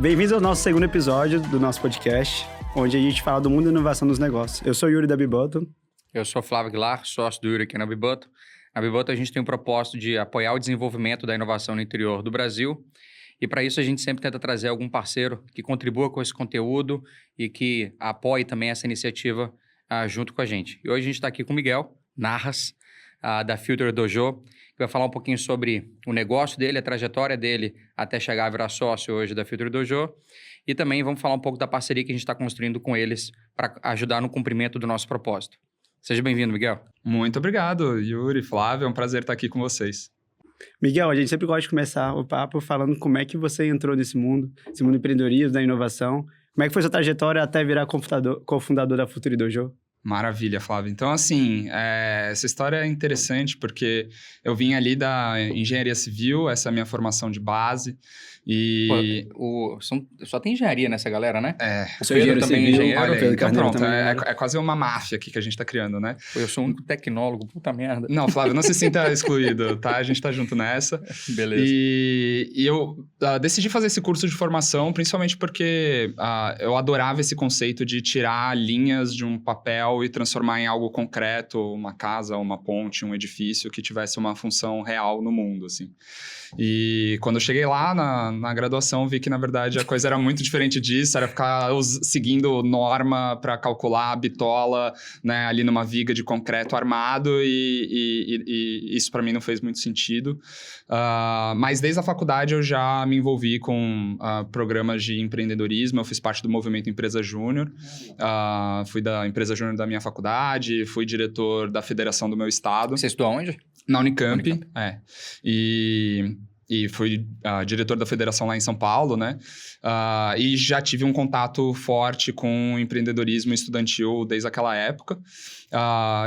Bem-vindos ao nosso segundo episódio do nosso podcast, onde a gente fala do mundo da inovação nos negócios. Eu sou o Yuri da Bibutton. Eu sou Flávio Aguilar, sócio do Yuri aqui na Bibutton. Na Bibutton a gente tem o propósito de apoiar o desenvolvimento da inovação no interior do Brasil. E para isso a gente sempre tenta trazer algum parceiro que contribua com esse conteúdo e que apoie também essa iniciativa junto com a gente. E hoje a gente está aqui com o Miguel Narras, da Future Dojo, que vai falar um pouquinho sobre o negócio dele, a trajetória dele até chegar a virar sócio hoje da Future Dojo. E também vamos falar um pouco da parceria que a gente está construindo com eles para ajudar no cumprimento do nosso propósito. Seja bem-vindo, Miguel. Muito obrigado, Yuri, Flávio. É um prazer estar aqui com vocês. Miguel, a gente sempre gosta de começar o papo falando como é que você entrou nesse mundo, esse mundo do empreendedorismo, da inovação. Como é que foi sua trajetória até virar cofundador da Future Dojo? Maravilha, Flávio. Então, assim, essa história é interessante porque eu vim ali da engenharia civil, essa é a minha formação de base. E... Só tem engenharia nessa galera, né? Eu sou engenheiro também civil, engenheiro. Olha aí, então pronto, também. é quase uma máfia aqui que a gente está criando, né? Eu sou um tecnólogo, puta merda. Não, Flávio, não se sinta excluído, tá? A gente tá junto nessa. Beleza. E eu decidi fazer esse curso de formação, principalmente porque eu adorava esse conceito de tirar linhas de um papel e transformar em algo concreto, uma casa, uma ponte, um edifício que tivesse uma função real no mundo, assim. E quando eu cheguei lá na graduação, vi que, na verdade, a coisa era muito diferente disso, era ficar seguindo norma para calcular a bitola, né, ali numa viga de concreto armado, e isso para mim não fez muito sentido. Mas desde a faculdade eu já me envolvi com programas de empreendedorismo, eu fiz parte do movimento Empresa Júnior, fui da Empresa Júnior da minha faculdade, fui diretor da federação do meu estado. Você estudou onde? Na Unicamp. E fui diretor da federação lá em São Paulo, né? E já tive um contato forte com o empreendedorismo estudantil desde aquela época.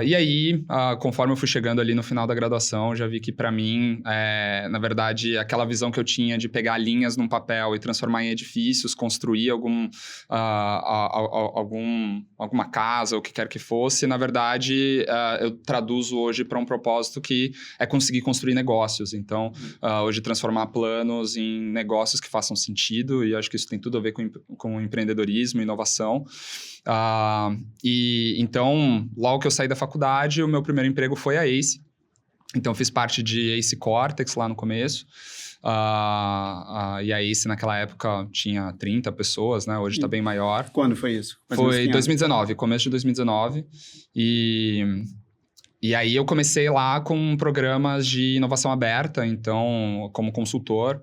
E aí, conforme eu fui chegando ali no final da graduação, já vi que para mim, na verdade, aquela visão que eu tinha de pegar linhas num papel e transformar em edifícios, construir alguma casa, ou o que quer que fosse, na verdade, eu traduzo hoje para um propósito que é conseguir construir negócios. Então, hoje transformar planos em negócios que façam sentido, e acho que isso tem tudo a ver com empreendedorismo e inovação. Então, logo que eu saí da faculdade, o meu primeiro emprego foi a ACE. Então, fiz parte de ACE Cortex lá no começo. E a ACE, naquela época, tinha 30 pessoas, né? Hoje está bem maior. Quando foi isso? Foi 2019, começo de 2019. E aí eu comecei lá com programas de inovação aberta, então, como consultor.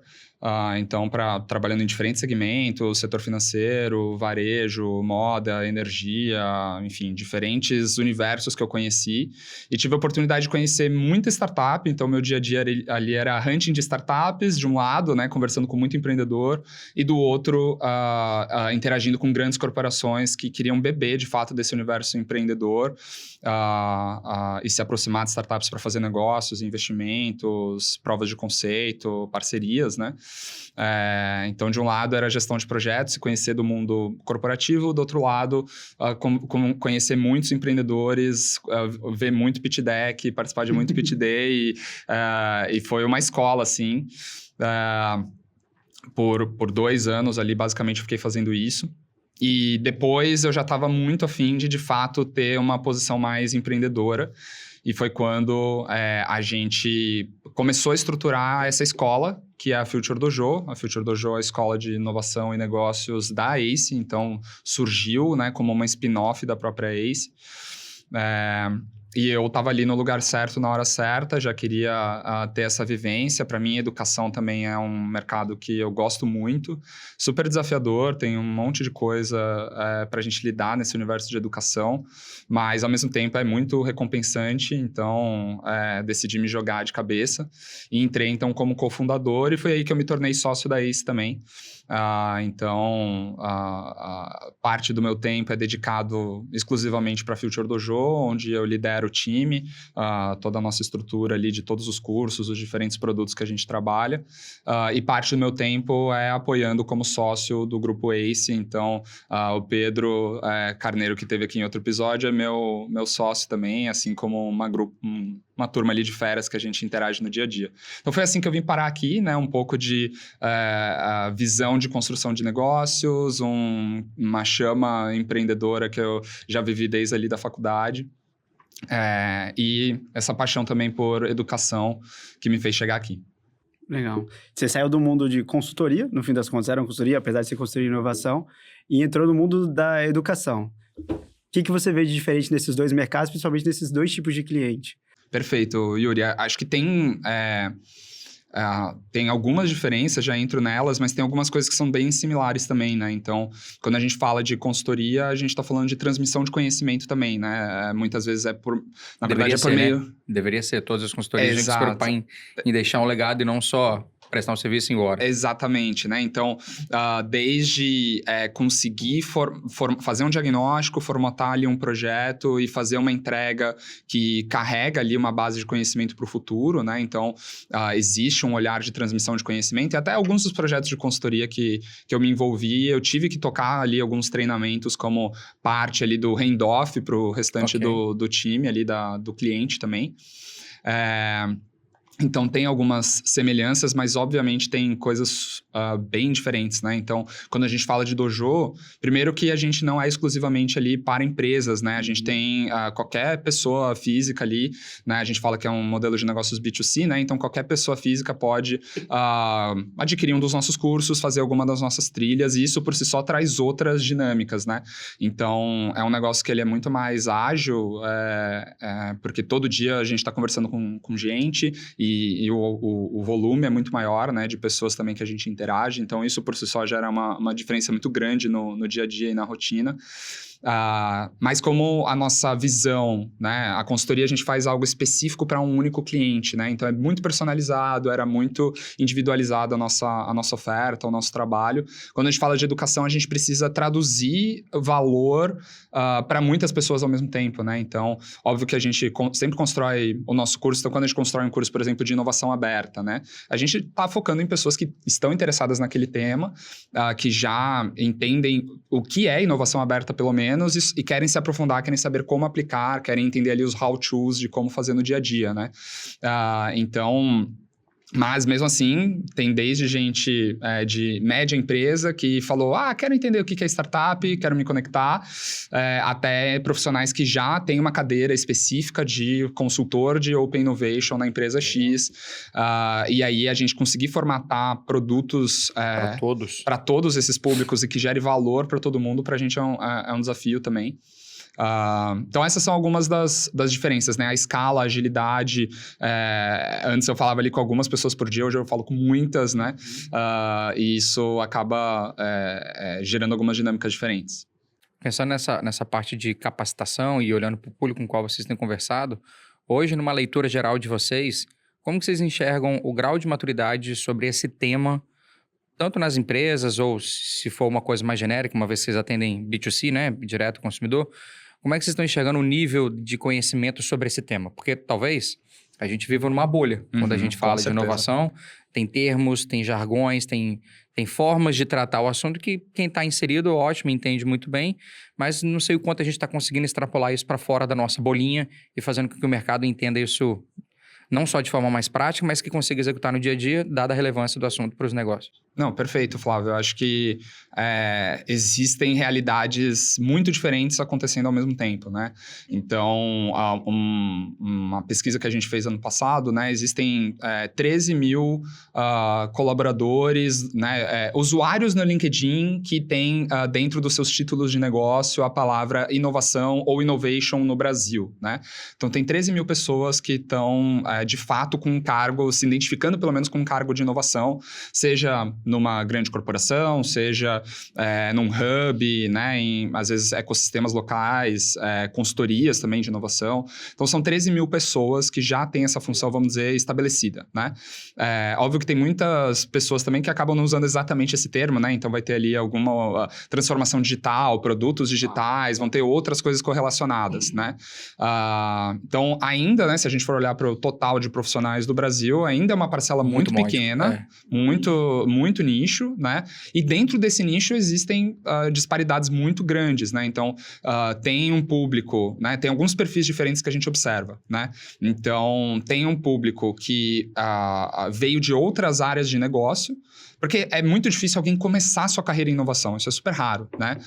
Trabalhando em diferentes segmentos, setor financeiro, varejo, moda, energia, enfim, diferentes universos que eu conheci. E tive a oportunidade de conhecer muita startup, então meu dia a dia ali era hunting de startups, de um lado, né, conversando com muito empreendedor, e do outro, interagindo com grandes corporações que queriam beber, de fato, desse universo empreendedor e se aproximar de startups para fazer negócios, investimentos, provas de conceito, parcerias, né? Então, de um lado, era gestão de projetos, se conhecer do mundo corporativo, do outro lado, conhecer muitos empreendedores, ver muito pitch deck, participar de muito pitch day, e foi uma escola, assim. Por 2 anos ali, basicamente, eu fiquei fazendo isso. E depois eu já estava muito afim de fato, ter uma posição mais empreendedora. E foi quando a gente começou a estruturar essa escola, que é a Future Dojo. A Future Dojo é a escola de inovação e negócios da ACE, então surgiu, né, como uma spin-off da própria ACE. E eu estava ali no lugar certo, na hora certa, já queria ter essa vivência. Para mim, educação também é um mercado que eu gosto muito. Super desafiador, tem um monte de coisa para a gente lidar nesse universo de educação, mas, ao mesmo tempo, é muito recompensante. Então, decidi me jogar de cabeça e entrei, então, como cofundador, e foi aí que eu me tornei sócio da ACE também. Parte do meu tempo é dedicado exclusivamente para a Future Dojo, onde eu lidero o time, toda a nossa estrutura ali de todos os cursos, os diferentes produtos que a gente trabalha. E parte do meu tempo é apoiando como sócio do grupo ACE. Então, o Pedro Carneiro, que esteve aqui em outro episódio, é meu sócio também, assim como uma turma ali de férias que a gente interage no dia a dia. Então, foi assim que eu vim parar aqui, né? Um pouco de visão de construção de negócios, uma chama empreendedora que eu já vivi desde ali da faculdade. E essa paixão também por educação que me fez chegar aqui. Legal. Você saiu do mundo de consultoria, no fim das contas era uma consultoria, apesar de ser consultoria de inovação, e entrou no mundo da educação. O que você vê de diferente nesses dois mercados, principalmente nesses dois tipos de cliente? Perfeito, Yuri. Acho que tem algumas diferenças, já entro nelas, mas tem algumas coisas que são bem similares também, né? Então, quando a gente fala de consultoria, a gente está falando de transmissão de conhecimento também, né? Muitas vezes na verdade, é por meio... Né? Deveria ser, todas as consultorias, a gente se preocupar em deixar um legado e não só prestar um serviço e ir embora. Exatamente, né? Então, desde conseguir fazer um diagnóstico, formatar ali um projeto e fazer uma entrega que carrega ali uma base de conhecimento para o futuro, né? Então, existe um olhar de transmissão de conhecimento e até alguns dos projetos de consultoria que eu me envolvi, eu tive que tocar ali alguns treinamentos como parte ali do handoff para o restante do time ali, do cliente também. Então, tem algumas semelhanças, mas obviamente tem coisas bem diferentes, né? Então, quando a gente fala de dojo, primeiro que a gente não é exclusivamente ali para empresas, né? A gente tem qualquer pessoa física ali, né? A gente fala que é um modelo de negócios B2C, né? Então, qualquer pessoa física pode adquirir um dos nossos cursos, fazer alguma das nossas trilhas, e isso por si só traz outras dinâmicas, né? Então, é um negócio que ele é muito mais ágil, porque todo dia a gente está conversando com gente e o volume é muito maior, né, de pessoas também que a gente interage, então isso por si só gera uma diferença muito grande no dia a dia e na rotina. Mas como a nossa visão, né, a consultoria a gente faz algo específico para um único cliente, né, então é muito personalizado, era muito individualizado a nossa oferta, o nosso trabalho. Quando a gente fala de educação, a gente precisa traduzir valor para muitas pessoas ao mesmo tempo, né, então óbvio que a gente sempre constrói o nosso curso, então quando a gente constrói um curso, por exemplo, de inovação aberta, né, a gente está focando em pessoas que estão interessadas naquele tema, que já entendem o que é inovação aberta pelo menos, e querem se aprofundar, querem saber como aplicar, querem entender ali os how-tos de como fazer no dia a dia, né? Mas mesmo assim, tem desde gente de média empresa que falou, quero entender o que é startup, quero me conectar, até profissionais que já têm uma cadeira específica de consultor de Open Innovation na empresa X. E aí a gente conseguir formatar produtos para todos esses públicos e que gere valor para todo mundo, para a gente é um desafio também. Então, essas são algumas das diferenças, né? A escala, a agilidade. Antes eu falava ali com algumas pessoas por dia, hoje eu falo com muitas, né? E isso acaba gerando algumas dinâmicas diferentes. Pensando nessa parte de capacitação e olhando para o público com o qual vocês têm conversado, hoje, numa leitura geral de vocês, como que vocês enxergam o grau de maturidade sobre esse tema, tanto nas empresas ou se for uma coisa mais genérica, uma vez que vocês atendem B2C, né? Direto ao consumidor, como é que vocês estão enxergando o nível de conhecimento sobre esse tema? Porque talvez a gente viva numa bolha. Quando a gente fala de inovação, tem termos, tem jargões, tem formas de tratar o assunto que quem está inserido, ótimo, entende muito bem, mas não sei o quanto a gente está conseguindo extrapolar isso para fora da nossa bolinha e fazendo com que o mercado entenda isso não só de forma mais prática, mas que consiga executar no dia a dia, dada a relevância do assunto para os negócios. Não, perfeito, Flávio. Eu acho que existem realidades muito diferentes acontecendo ao mesmo tempo, né? Então, uma pesquisa que a gente fez ano passado, né? Existem 13 mil colaboradores, né? Usuários no LinkedIn que têm dentro dos seus títulos de negócio a palavra inovação ou innovation no Brasil, né? Então, tem 13 mil pessoas que estão, de fato, com um cargo, se identificando pelo menos com um cargo de inovação, seja numa grande corporação, seja num hub, né, às vezes ecossistemas locais, consultorias também de inovação. Então, são 13 mil pessoas que já têm essa função, vamos dizer, estabelecida, né? Óbvio que tem muitas pessoas também que acabam não usando exatamente esse termo, né? Então, vai ter ali alguma transformação digital, produtos digitais, vão ter outras coisas correlacionadas, né? Então, ainda, né, se a gente for olhar para o total de profissionais do Brasil, ainda é uma parcela muito pequena, muito muito nicho, né? E dentro desse nicho existem disparidades muito grandes, né? Então, tem um público, né? Tem alguns perfis diferentes que a gente observa, né? Então, tem um público que veio de outras áreas de negócio, porque é muito difícil alguém começar a sua carreira em inovação. Isso é super raro, né?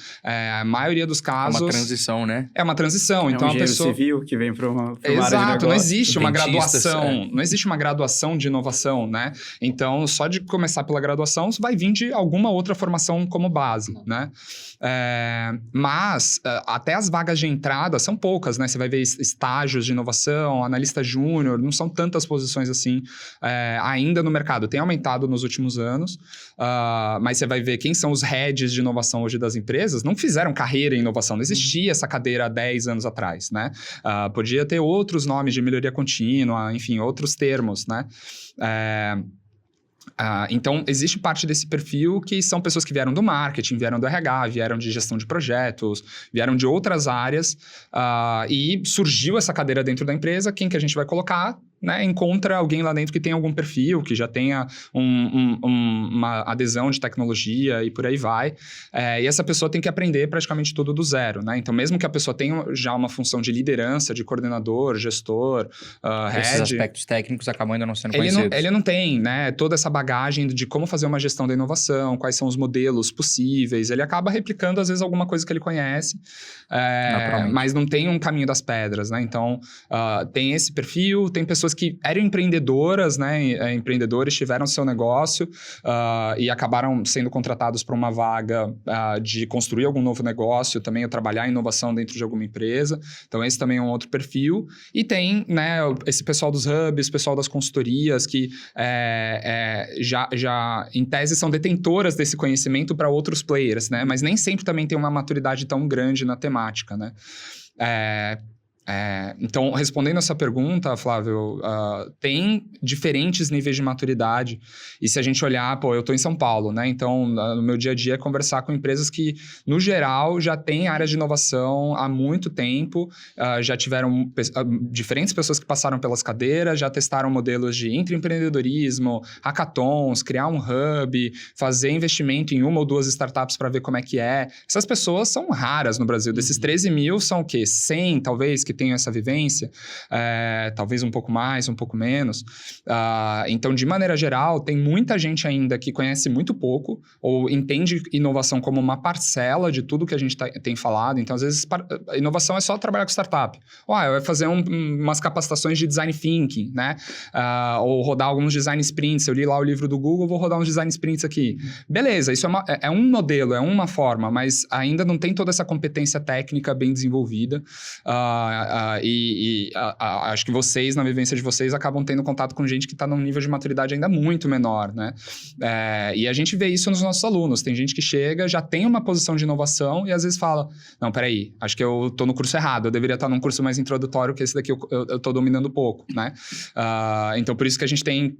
A maioria dos casos... É uma transição, né? É uma transição. Então, a pessoa civil que vem para uma área de negócio. Exato, não existe uma Dentistas, graduação. Não existe uma graduação de inovação, né? Então, só de começar pela graduação, você vai vir de alguma outra formação como base, né? Mas, até as vagas de entrada são poucas, né? Você vai ver estágios de inovação, analista júnior, não são tantas posições assim ainda no mercado. Tem aumentado nos últimos anos, mas você vai ver quem são os heads de inovação hoje das empresas, não fizeram carreira em inovação, não existia essa cadeira há 10 anos atrás, né? Podia ter outros nomes de melhoria contínua, enfim, outros termos, né? Então, existe parte desse perfil que são pessoas que vieram do marketing, vieram do RH, vieram de gestão de projetos, vieram de outras áreas, e surgiu essa cadeira dentro da empresa. Quem que a gente vai colocar? Né, encontra alguém lá dentro que tem algum perfil, que já tenha uma adesão de tecnologia e por aí vai. E essa pessoa tem que aprender praticamente tudo do zero, né? Então, mesmo que a pessoa tenha já uma função de liderança, de coordenador, gestor, esses head... aspectos técnicos acabam ainda não sendo conhecidos. Ele não tem, né, toda essa bagagem de como fazer uma gestão da inovação, quais são os modelos possíveis. Ele acaba replicando, às vezes, alguma coisa que ele conhece, mas não tem um caminho das pedras, né? Então, tem esse perfil, tem pessoas que eram empreendedoras, né? Empreendedores, tiveram seu negócio e acabaram sendo contratados para uma vaga de construir algum novo negócio, também ou trabalhar em inovação dentro de alguma empresa. Então, esse também é um outro perfil. E tem, né, esse pessoal dos hubs, pessoal das consultorias, que já, em tese, são detentoras desse conhecimento para outros players, né? Mas nem sempre também tem uma maturidade tão grande na temática, né? Então, respondendo essa pergunta, Flávio, tem diferentes níveis de maturidade. E se a gente olhar, eu estou em São Paulo, né? Então, no meu dia a dia é conversar com empresas que, no geral, já têm áreas de inovação há muito tempo, já tiveram diferentes pessoas que passaram pelas cadeiras, já testaram modelos de intraempreendedorismo, hackathons, criar um hub, fazer investimento em uma ou duas startups para ver como é que é. Essas pessoas são raras no Brasil. Desses 13 mil, são o quê? 100, talvez, que tenham essa vivência, talvez um pouco mais, um pouco menos. Então, de maneira geral, tem muita gente ainda que conhece muito pouco ou entende inovação como uma parcela de tudo que a gente tem falado. Então, às vezes, inovação é só trabalhar com startup. Vai fazer umas capacitações de design thinking, né? Ou rodar alguns design sprints. Eu li lá o livro do Google, vou rodar uns design sprints aqui. Beleza, isso é um modelo, é uma forma, mas ainda não tem toda essa competência técnica bem desenvolvida. Acho que vocês, na vivência de vocês, acabam tendo contato com gente que está num nível de maturidade ainda muito menor, né? E a gente vê isso nos nossos alunos. Tem gente que chega, já tem uma posição de inovação e às vezes fala, não, peraí, acho que eu estou no curso errado, eu deveria estar num curso mais introdutório, que esse daqui eu estou dominando pouco, né? Então, por isso que a gente tem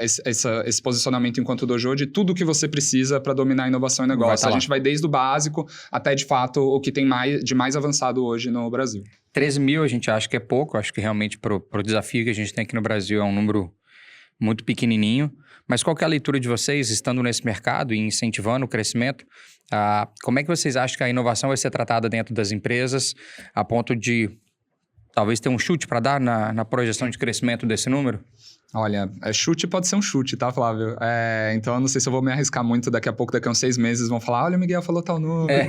esse posicionamento enquanto dojo de tudo que você precisa para dominar a inovação e negócio. A gente vai desde o básico até, de fato, o que tem de mais avançado hoje no Brasil. 13 mil a gente acha que é pouco, acho que realmente para o desafio que a gente tem aqui no Brasil é um número muito pequenininho, mas qual que é a leitura de vocês, estando nesse mercado e incentivando o crescimento? Como é que vocês acham que a inovação vai ser tratada dentro das empresas, a ponto de talvez ter um chute para dar na projeção de crescimento desse número? Olha, chute pode ser um chute, tá, Flávio? Então, eu não sei se eu vou me arriscar muito daqui a pouco, daqui a uns 6 meses, vão falar, olha, o Miguel falou tal número.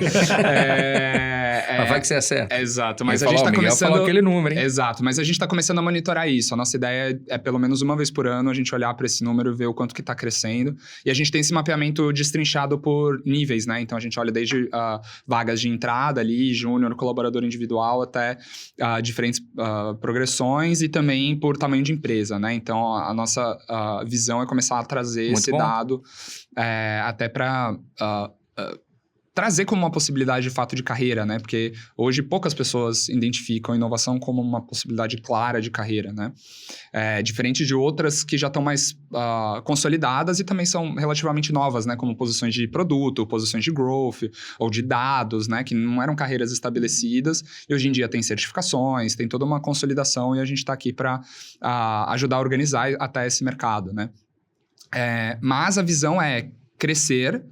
Mas vai que você acerta. Exato, mas a gente está começando... falou aquele número, hein? Exato, mas a gente está começando a monitorar isso. A nossa ideia é, pelo menos uma vez por ano, a gente olhar para esse número e ver o quanto que está crescendo. E a gente tem esse mapeamento destrinchado por níveis, né? Então, a gente olha desde vagas de entrada ali, júnior, colaborador individual, até diferentes progressões e também por tamanho de empresa, né? Então, a nossa visão é começar a trazer esse dado até para trazer como uma possibilidade de fato de carreira, né? Porque hoje poucas pessoas identificam a inovação como uma possibilidade clara de carreira, né? Diferente de outras que já estão mais consolidadas e também são relativamente novas, né? Como posições de produto, posições de growth ou de dados, né? Que não eram carreiras estabelecidas e hoje em dia tem certificações, tem toda uma consolidação e a gente está aqui para ajudar a organizar até esse mercado, né? Mas a visão é crescer,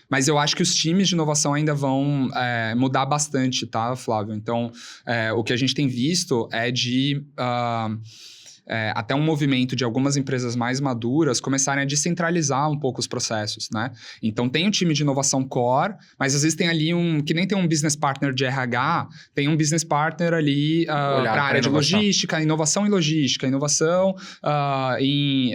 mas eu acho que os times de inovação ainda vão mudar bastante, tá, Flávio? Então, o que a gente tem visto é de... até um movimento de algumas empresas mais maduras começarem a descentralizar um pouco os processos, né? Então, tem um time de inovação core, mas às vezes tem ali que nem tem um business partner de RH, tem um business partner ali para a área de logística, inovação em logística, inovação em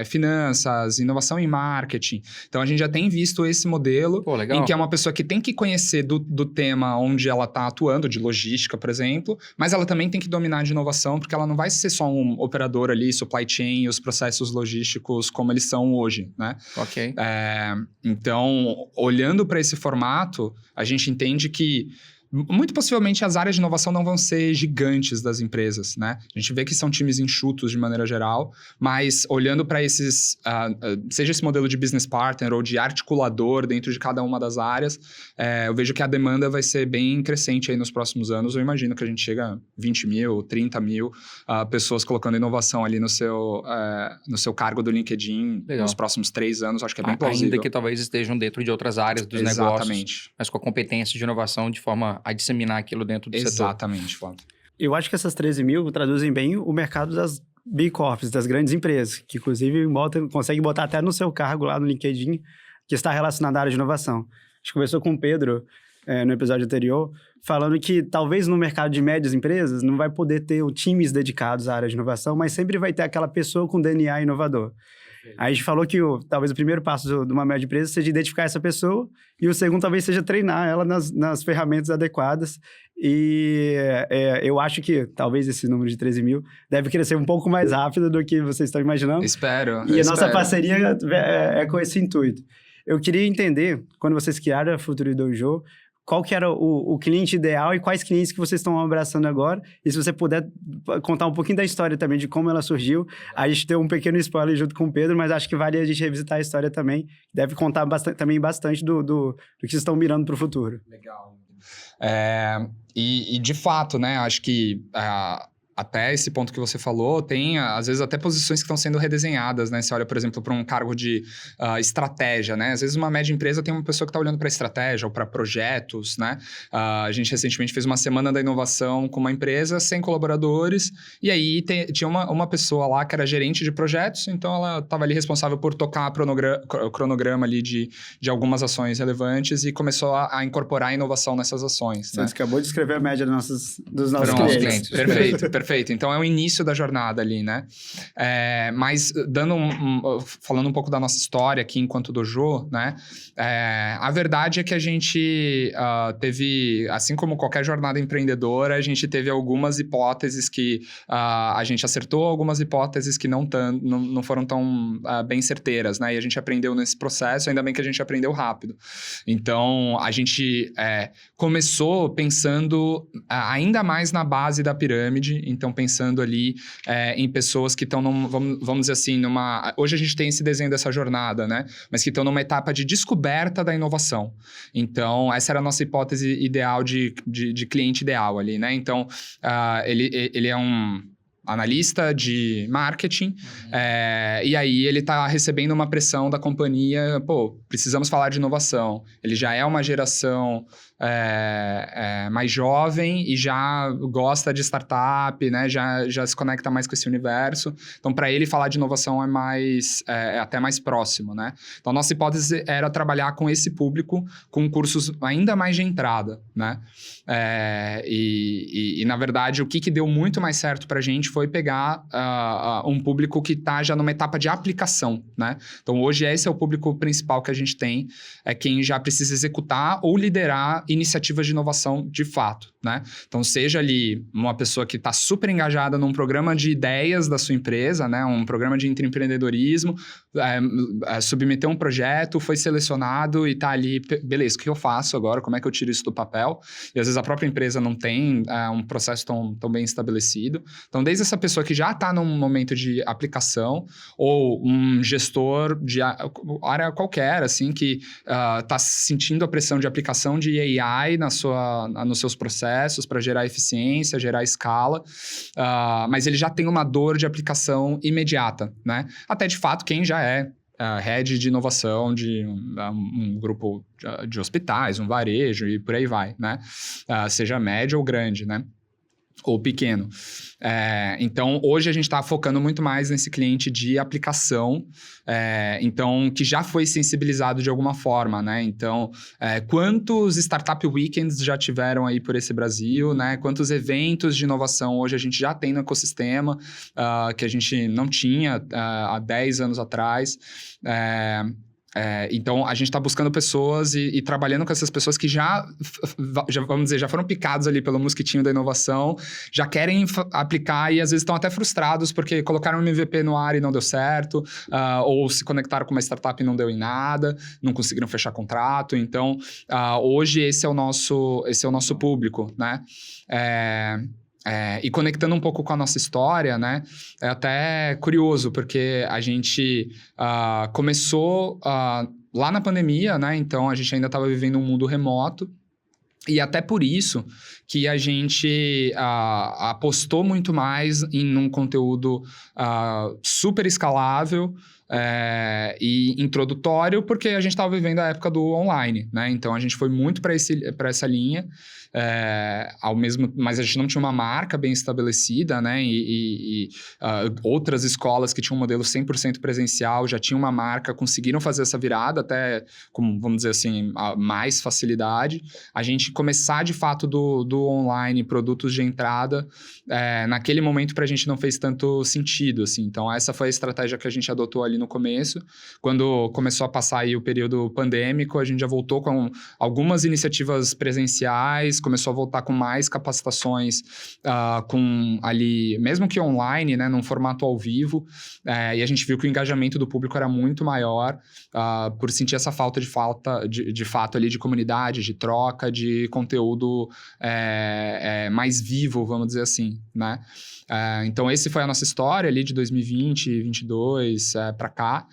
finanças, inovação em marketing. Então, a gente já tem visto esse modelo em que é uma pessoa que tem que conhecer do tema onde ela está atuando, de logística, por exemplo, mas ela também tem que dominar de inovação, porque ela não vai ser só um operador ali, supply chain, os processos logísticos como eles são hoje, né? Ok. Então, olhando para esse formato, a gente entende que muito possivelmente as áreas de inovação não vão ser gigantes das empresas, né? A gente vê que são times enxutos de maneira geral, mas olhando para esses, seja esse modelo de business partner ou de articulador dentro de cada uma das áreas, eu vejo que a demanda vai ser bem crescente aí nos próximos anos. Eu imagino que a gente chega a 20 mil, 30 mil pessoas colocando inovação ali no seu cargo do LinkedIn nos próximos 3 anos. Acho que é bem plausível. Ainda que talvez estejam dentro de outras áreas dos negócios, mas com a competência de inovação de forma a disseminar aquilo dentro do setor. Exatamente, Flávio. Eu acho que essas 13 mil traduzem bem o mercado das Big Corps, das grandes empresas, que inclusive consegue botar até no seu cargo lá no LinkedIn, que está relacionado à área de inovação. A gente conversou com o Pedro no episódio anterior, falando que talvez no mercado de médias empresas não vai poder ter times dedicados à área de inovação, mas sempre vai ter aquela pessoa com DNA inovador. Aí a gente falou que talvez o primeiro passo de uma média empresa seja identificar essa pessoa e o segundo talvez seja treinar ela nas ferramentas adequadas. E eu acho que talvez esse número de 13 mil deve crescer um pouco mais rápido do que vocês estão imaginando. Espero. E a nossa parceria é com esse intuito. Eu queria entender, quando vocês criaram a Futuri Dojo, qual que era o cliente ideal e quais clientes que vocês estão abraçando agora. E se você puder contar um pouquinho da história também, de como ela surgiu. A gente deu um pequeno spoiler junto com o Pedro, mas acho que vale a gente revisitar a história também. Deve contar também bastante do que vocês estão mirando para o futuro. Legal. E de fato, né, acho que... até esse ponto que você falou, tem, às vezes, até posições que estão sendo redesenhadas, né? Você olha, por exemplo, para um cargo de estratégia, né? Às vezes, uma média empresa tem uma pessoa que está olhando para estratégia ou para projetos, né? A gente, recentemente, fez uma semana da inovação com uma empresa, 100 colaboradores, e aí tinha uma pessoa lá que era gerente de projetos, então ela estava ali responsável por tocar o cronograma ali de algumas ações relevantes e começou a incorporar a inovação nessas ações. Você acabou de escrever a média dos nossos clientes. Perfeito. Então, é o início da jornada ali, né? Mas, falando um pouco da nossa história aqui enquanto Dojo, né? A verdade é que a gente teve, assim como qualquer jornada empreendedora, a gente teve algumas hipóteses que a gente acertou, algumas hipóteses que não foram tão bem certeiras, né? E a gente aprendeu nesse processo, ainda bem que a gente aprendeu rápido. Então, a gente começou pensando ainda mais na base da pirâmide. Então, pensando ali em pessoas que estão, vamos dizer assim, hoje a gente tem esse desenho dessa jornada, né? Mas que estão numa etapa de descoberta da inovação. Então, essa era a nossa hipótese ideal de cliente ideal ali, né? Então, ele é um analista de marketing, e aí ele está recebendo uma pressão da companhia, precisamos falar de inovação. Ele já é uma geração mais jovem e já gosta de startup, né? Já se conecta mais com esse universo. Então, para ele, falar de inovação é até mais próximo, né? Então, a nossa hipótese era trabalhar com esse público com cursos ainda mais de entrada, né? E na verdade, o que deu muito mais certo para a gente foi pegar um público que está já numa etapa de aplicação, né? Então, hoje, esse é o público principal que a gente tem, é quem já precisa executar ou liderar iniciativas de inovação de fato, né? Então, seja ali uma pessoa que está super engajada num programa de ideias da sua empresa, né? Um programa de empreendedorismo, submeteu um projeto, foi selecionado e está ali, beleza, o que eu faço agora? Como é que eu tiro isso do papel? E às vezes a própria empresa não tem um processo tão bem estabelecido. Então, desde essa pessoa que já está num momento de aplicação, ou um gestor de área qualquer, assim, que está sentindo a pressão de aplicação de AI nos seus processos, processos para gerar eficiência, gerar escala, mas ele já tem uma dor de aplicação imediata, né? Até, de fato, quem já é head de inovação de um grupo de hospitais, um varejo e por aí vai, né? Seja médio ou grande, né? Ou pequeno. Então, hoje a gente está focando muito mais nesse cliente de aplicação, então, que já foi sensibilizado de alguma forma, né? Então, quantos Startup Weekends já tiveram aí por esse Brasil, né? Quantos eventos de inovação hoje a gente já tem no ecossistema, que a gente não tinha há 10 anos atrás. Então, a gente está buscando pessoas e trabalhando com essas pessoas que já, vamos dizer, já foram picados ali pelo mosquitinho da inovação, já querem aplicar e às vezes estão até frustrados porque colocaram um MVP no ar e não deu certo, ou se conectaram com uma startup e não deu em nada, não conseguiram fechar contrato. Então, hoje esse é o nosso público, né? E conectando um pouco com a nossa história, né? É até curioso, porque a gente começou lá na pandemia, né? Então, a gente ainda estava vivendo um mundo remoto. E até por isso que a gente apostou muito mais em um conteúdo super escalável e introdutório, porque a gente estava vivendo a época do online, né? Então, a gente foi muito para essa linha. Mas a gente não tinha uma marca bem estabelecida, né? Outras escolas que tinham um modelo 100% presencial já tinham uma marca, conseguiram fazer essa virada até com, vamos dizer assim, mais facilidade. A gente começar de fato do online, produtos de entrada, naquele momento para a gente não fez tanto sentido, assim. Então, essa foi a estratégia que a gente adotou ali no começo. Quando começou a passar aí o período pandêmico, a gente já voltou com algumas iniciativas presenciais, começou a voltar com mais capacitações, com ali, mesmo que online, né, num formato ao vivo, e a gente viu que o engajamento do público era muito maior, por sentir essa falta de fato ali de comunidade, de troca, de conteúdo mais vivo, vamos dizer assim, né? Então, esse foi a nossa história ali de 2020, 2022 para cá.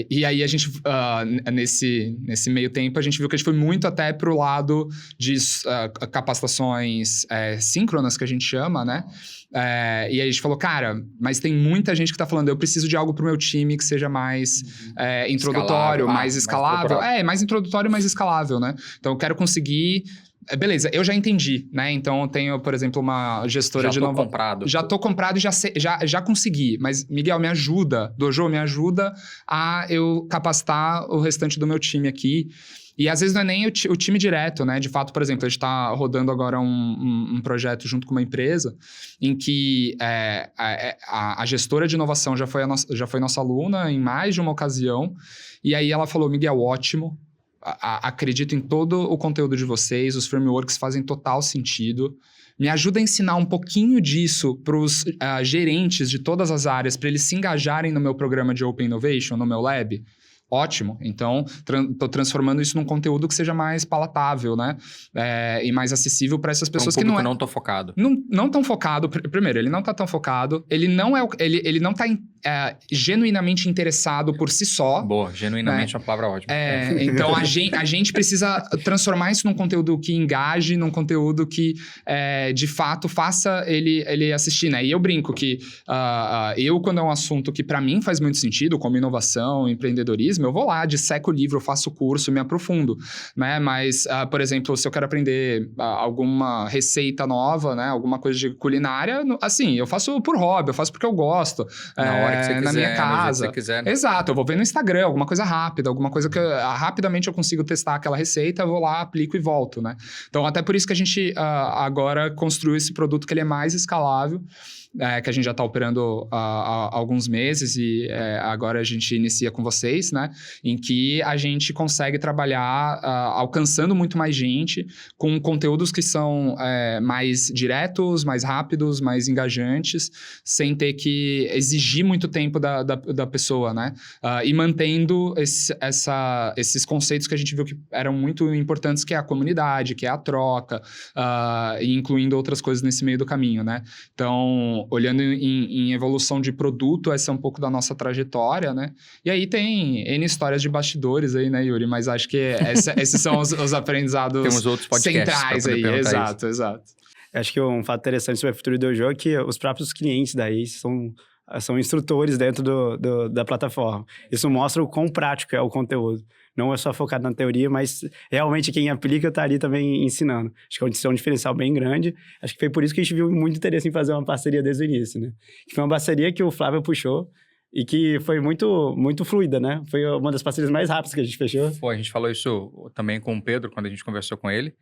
E aí, a gente, nesse meio tempo, a gente viu que a gente foi muito até para o lado de capacitações síncronas, que a gente chama, né? E aí a gente falou, cara, mas tem muita gente que tá falando, eu preciso de algo pro meu time que seja mais introdutório, mais escalável. Mais introdutório e mais escalável, né? Então, eu quero conseguir... Beleza, eu já entendi, né? Então, eu tenho, por exemplo, uma gestora de nova... Já tô comprado e já consegui. Mas, Miguel, me ajuda. Dojo, me ajuda a eu capacitar o restante do meu time aqui. E, às vezes, não é nem o time direto, né? De fato, por exemplo, a gente tá rodando agora um projeto junto com uma empresa em que a gestora de inovação já foi nossa aluna em mais de uma ocasião. E aí, ela falou, Miguel, ótimo. Acredito em todo o conteúdo de vocês, os frameworks fazem total sentido. Me ajuda a ensinar um pouquinho disso para os gerentes de todas as áreas, para eles se engajarem no meu programa de Open Innovation, no meu lab. Ótimo. Então, estou transformando isso num conteúdo que seja mais palatável, né? E mais acessível para essas pessoas que não não tão focado. Não tão focado. Primeiro, ele não está tão focado. Ele não está genuinamente interessado por si só. Boa, genuinamente é uma palavra ótima. Então, a gente precisa transformar isso num conteúdo que engaje, num conteúdo que, de fato, faça ele assistir, né? E eu brinco que quando é um assunto que, para mim, faz muito sentido, como inovação, empreendedorismo, eu vou lá, disseco o livro, eu faço o curso, me aprofundo, né? Mas, por exemplo, se eu quero aprender alguma receita nova, né? Alguma coisa de culinária, assim, eu faço por hobby, eu faço porque eu gosto. Na hora que você quiser, na minha casa. Que você quiser, né? Exato, eu vou ver no Instagram, alguma coisa rápida, alguma coisa que rapidamente eu consigo testar aquela receita, eu vou lá, aplico e volto, né? Então, até por isso que a gente agora construiu esse produto que ele é mais escalável, que a gente já está operando há alguns meses e agora a gente inicia com vocês, né? Em que a gente consegue trabalhar alcançando muito mais gente com conteúdos que são mais diretos, mais rápidos, mais engajantes, sem ter que exigir muito tempo da pessoa, né? E mantendo esses conceitos que a gente viu que eram muito importantes, que é a comunidade, que é a troca, e incluindo outras coisas nesse meio do caminho, né? Então, olhando em evolução de produto, essa é um pouco da nossa trajetória, né? E aí tem N histórias de bastidores aí, né, Yuri? Mas acho que esses são os aprendizados Temos outros podcasts centrais aí. Exato. Acho que um fato interessante sobre a Futuri Dojo é que os próprios clientes daí são instrutores dentro da plataforma. Isso mostra o quão prático é o conteúdo. Não é só focado na teoria, mas realmente quem aplica está ali também ensinando. Acho que é um diferencial bem grande. Acho que foi por isso que a gente viu muito interesse em fazer uma parceria desde o início, né? Que foi uma parceria que o Flávio puxou e que foi muito, muito fluida, né? Foi uma das parcerias mais rápidas que a gente fechou. A gente falou isso também com o Pedro, quando a gente conversou com ele.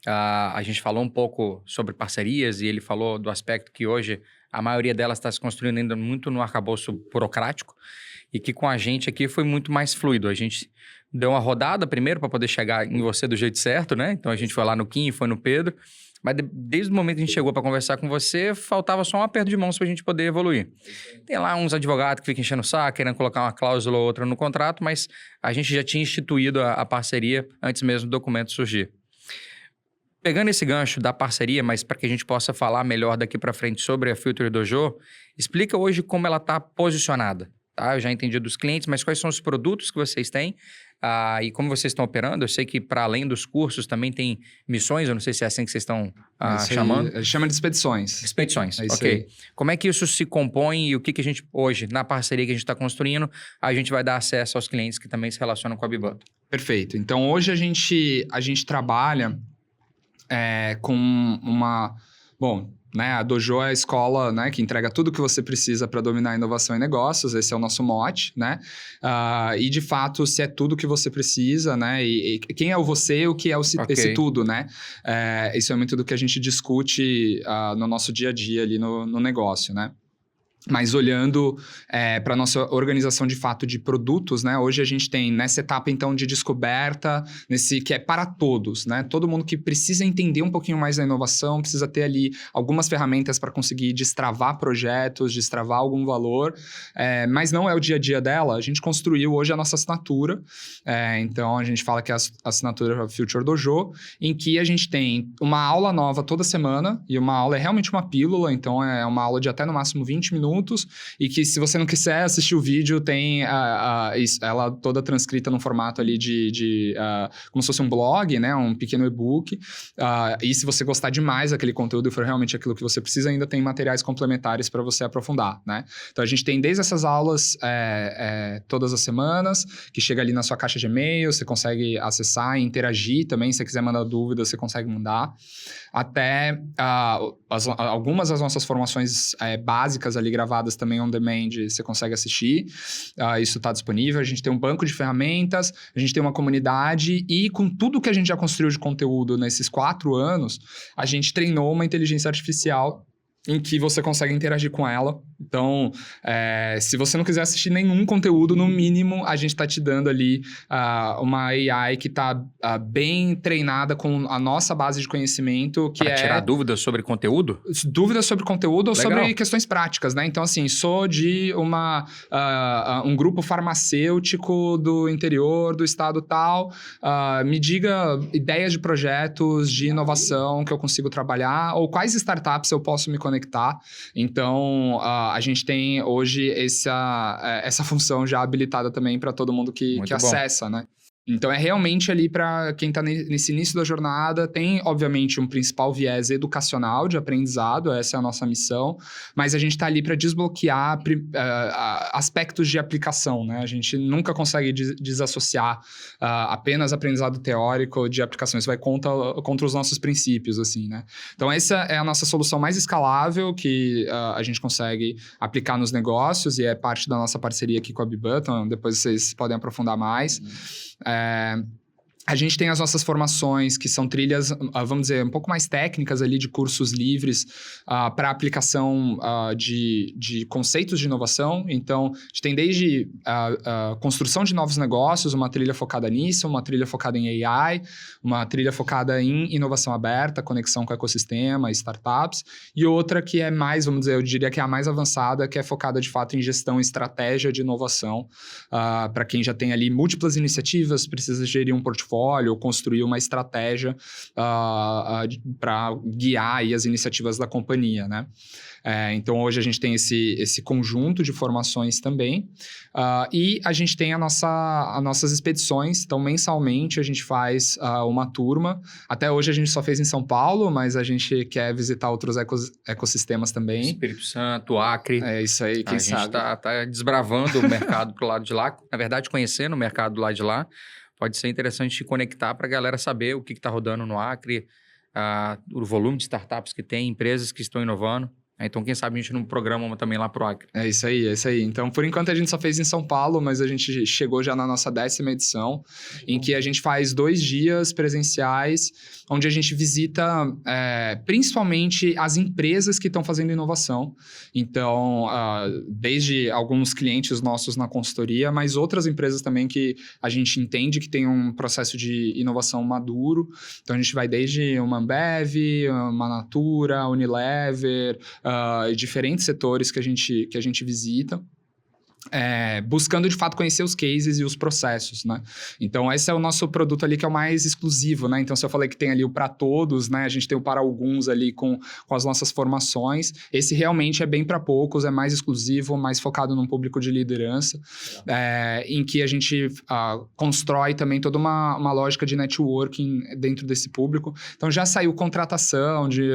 A gente falou um pouco sobre parcerias e ele falou do aspecto que hoje a maioria delas está se construindo ainda muito no arcabouço burocrático e que com a gente aqui foi muito mais fluido. A gente deu uma rodada primeiro para poder chegar em você do jeito certo, né? Então a gente foi lá no Kim, foi no Pedro, mas desde o momento que a gente chegou para conversar com você, faltava só um aperto de mãos para a gente poder evoluir. Tem lá uns advogados que ficam enchendo o saco, querendo colocar uma cláusula ou outra no contrato, mas a gente já tinha instituído a parceria antes mesmo do documento surgir. Pegando esse gancho da parceria, mas para que a gente possa falar melhor daqui para frente sobre a Futuri Dojo, explica hoje como ela está posicionada. Tá? Eu já entendi dos clientes, mas quais são os produtos que vocês têm e como vocês estão operando? Eu sei que para além dos cursos também tem missões, eu não sei se é assim que vocês estão chamando. Chama de expedições. Expedições, é ok. Aí. Como é que isso se compõe e o que a gente hoje, na parceria que a gente está construindo, a gente vai dar acesso aos clientes que também se relacionam com a Bibutter? Perfeito. Então hoje a gente trabalha com uma... Bom, né, a Dojo é a escola, né, que entrega tudo o que você precisa para dominar a inovação em negócios, esse é o nosso mote, né? E de fato, se é tudo que você precisa, né? E quem é o você e o que é esse tudo, né? Isso é muito do que a gente discute no nosso dia a dia ali no negócio, né? Mas olhando para a nossa organização de fato de produtos, né? Hoje a gente tem nessa etapa, então, de descoberta, que é para todos, né? Todo mundo que precisa entender um pouquinho mais da inovação, precisa ter ali algumas ferramentas para conseguir destravar projetos, destravar algum valor, mas não é o dia a dia dela. A gente construiu hoje a nossa assinatura, então a gente fala que é a assinatura Futuri Dojo, em que a gente tem uma aula nova toda semana, e uma aula é realmente uma pílula, então é uma aula de até no máximo 20 minutos, e que se você não quiser assistir o vídeo, tem ela toda transcrita num formato ali como se fosse um blog, né? Um pequeno e-book. E se você gostar demais daquele conteúdo e for realmente aquilo que você precisa, ainda tem materiais complementares para você aprofundar, né? Então a gente tem desde essas aulas todas as semanas, que chega ali na sua caixa de e-mail, você consegue acessar e interagir também. Se você quiser mandar dúvidas, você consegue mandar. Até algumas das nossas formações básicas ali gravadas também on demand, você consegue assistir. Isso está disponível. A gente tem um banco de ferramentas, a gente tem uma comunidade e com tudo que a gente já construiu de conteúdo nesses 4 anos, a gente treinou uma inteligência artificial em que você consegue interagir com ela. Então, se você não quiser assistir nenhum conteúdo, no mínimo, a gente está te dando ali uma AI que está bem treinada com a nossa base de conhecimento, que pra tirar dúvidas sobre conteúdo? Dúvidas sobre conteúdo ou Legal. sobre questões práticas, né? Então, assim, sou de um grupo farmacêutico do interior do estado tal, me diga ideias de projetos de inovação que eu consigo trabalhar, ou quais startups eu posso me conectar. Então, a gente tem hoje essa função já habilitada também para todo mundo que acessa, né? Então, é realmente ali para quem está nesse início da jornada, tem, obviamente, um principal viés educacional de aprendizado, essa é a nossa missão, mas a gente está ali para desbloquear aspectos de aplicação, né? A gente nunca consegue desassociar apenas aprendizado teórico de aplicação, isso vai contra os nossos princípios, assim, né? Então, essa é a nossa solução mais escalável que a gente consegue aplicar nos negócios e é parte da nossa parceria aqui com a Bibutter, depois vocês podem aprofundar mais. A gente tem as nossas formações, que são trilhas, vamos dizer, um pouco mais técnicas ali de cursos livres para aplicação de conceitos de inovação. Então, a gente tem desde a construção de novos negócios, uma trilha focada nisso, uma trilha focada em AI, uma trilha focada em inovação aberta, conexão com o ecossistema, startups, e outra que é mais, vamos dizer, eu diria que é a mais avançada, que é focada de fato em gestão e estratégia de inovação, para quem já tem ali múltiplas iniciativas, precisa gerir um portfólio portfólio, construir uma estratégia para guiar aí as iniciativas da companhia, né? Então, hoje a gente tem esse conjunto de formações também. E a gente tem as nossas expedições. Então, mensalmente, a gente faz uma turma. Até hoje, a gente só fez em São Paulo, mas a gente quer visitar outros ecossistemas também. Espírito Santo, Acre. É isso aí, quem sabe. A gente tá desbravando o mercado pro lado de lá. Na verdade, conhecendo o mercado do lado de lá. Pode ser interessante te conectar para a galera saber o que está rodando no Acre, o volume de startups que tem, empresas que estão inovando. Então, quem sabe a gente não programa também lá pro Acre. É isso aí. Então, por enquanto a gente só fez em São Paulo, mas a gente chegou já na nossa 10ª edição, em que a gente faz 2 dias presenciais, onde a gente visita principalmente as empresas que estão fazendo inovação. Então, desde alguns clientes nossos na consultoria, mas outras empresas também que a gente entende que tem um processo de inovação maduro. Então, a gente vai desde uma Ambev, uma Natura, Unilever, diferentes setores que a gente visita. Buscando, de fato, conhecer os cases e os processos, né? Então, esse é o nosso produto ali que é o mais exclusivo, né? Então, se eu falei que tem ali o para todos, né? A gente tem o para alguns ali com as nossas formações. Esse realmente é bem para poucos, é mais exclusivo, mais focado num público de liderança, em que a gente constrói também toda uma lógica de networking dentro desse público. Então, já saiu contratação de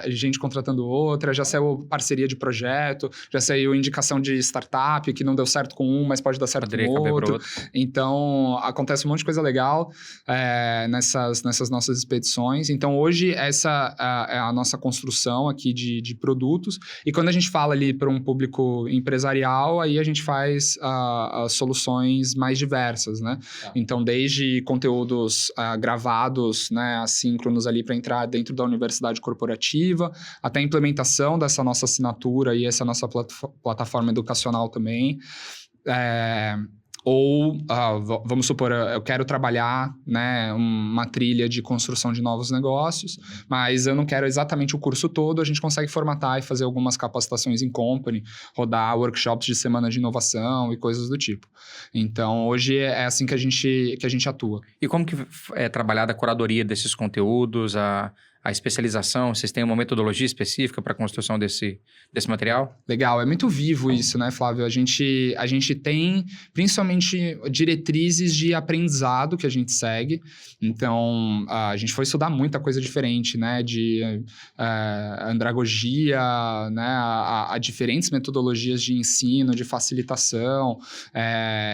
gente contratando outra, já saiu parceria de projeto, já saiu indicação de startup, que não deu certo com um, mas pode dar certo com outro. Então, acontece um monte de coisa legal nessas nossas expedições. Então, hoje, essa é a nossa construção aqui de produtos. E quando a gente fala ali para um público empresarial, aí a gente faz as soluções mais diversas, né? Então, desde conteúdos gravados, né, assíncronos ali para entrar dentro da universidade corporativa, até a implementação dessa nossa assinatura e essa nossa plataforma educacional também. Vamos supor, eu quero trabalhar, né, uma trilha de construção de novos negócios, mas eu não quero exatamente o curso todo, a gente consegue formatar e fazer algumas capacitações em company, rodar workshops de semana de inovação e coisas do tipo. Então, hoje é assim que a gente atua. E como que é trabalhada a curadoria desses conteúdos, a especialização? Vocês têm uma metodologia específica para a construção desse material? Legal, é muito vivo isso, né, Flávio? A gente tem, principalmente, diretrizes de aprendizado que a gente segue. Então, a gente foi estudar muita coisa diferente, né? De andragogia, né? A diferentes metodologias de ensino, de facilitação,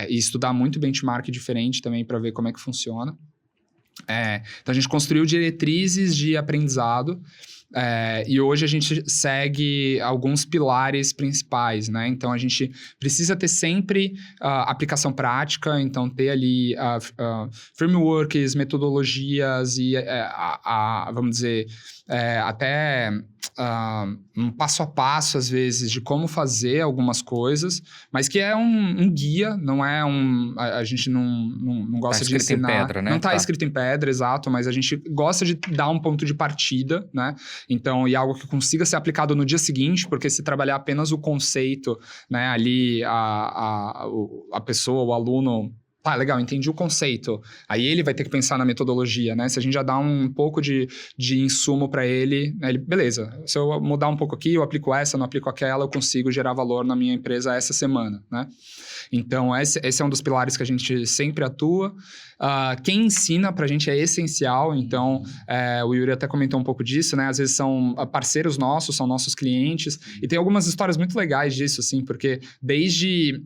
e estudar muito benchmark diferente também para ver como é que funciona. Então, a gente construiu diretrizes de aprendizado e hoje a gente segue alguns pilares principais, né? Então, a gente precisa ter sempre aplicação prática, então ter ali frameworks, metodologias e, vamos dizer, até um passo a passo, às vezes, de como fazer algumas coisas, mas que é um guia, não é a gente não gosta de ensinar. Em pedra, né? Não está escrito em pedra, exato, mas a gente gosta de dar um ponto de partida, né? Então, e algo que consiga ser aplicado no dia seguinte, porque se trabalhar apenas o conceito, né, ali a pessoa, o aluno... legal, entendi o conceito. Aí ele vai ter que pensar na metodologia, né? Se a gente já dá um pouco de insumo para ele, né? Beleza, se eu mudar um pouco aqui, eu aplico essa, não aplico aquela, eu consigo gerar valor na minha empresa essa semana, né? Então, esse é um dos pilares que a gente sempre atua. Quem ensina pra gente é essencial, então o Yuri até comentou um pouco disso, né? Às vezes são parceiros nossos, são nossos clientes, e tem algumas histórias muito legais disso, assim, porque desde...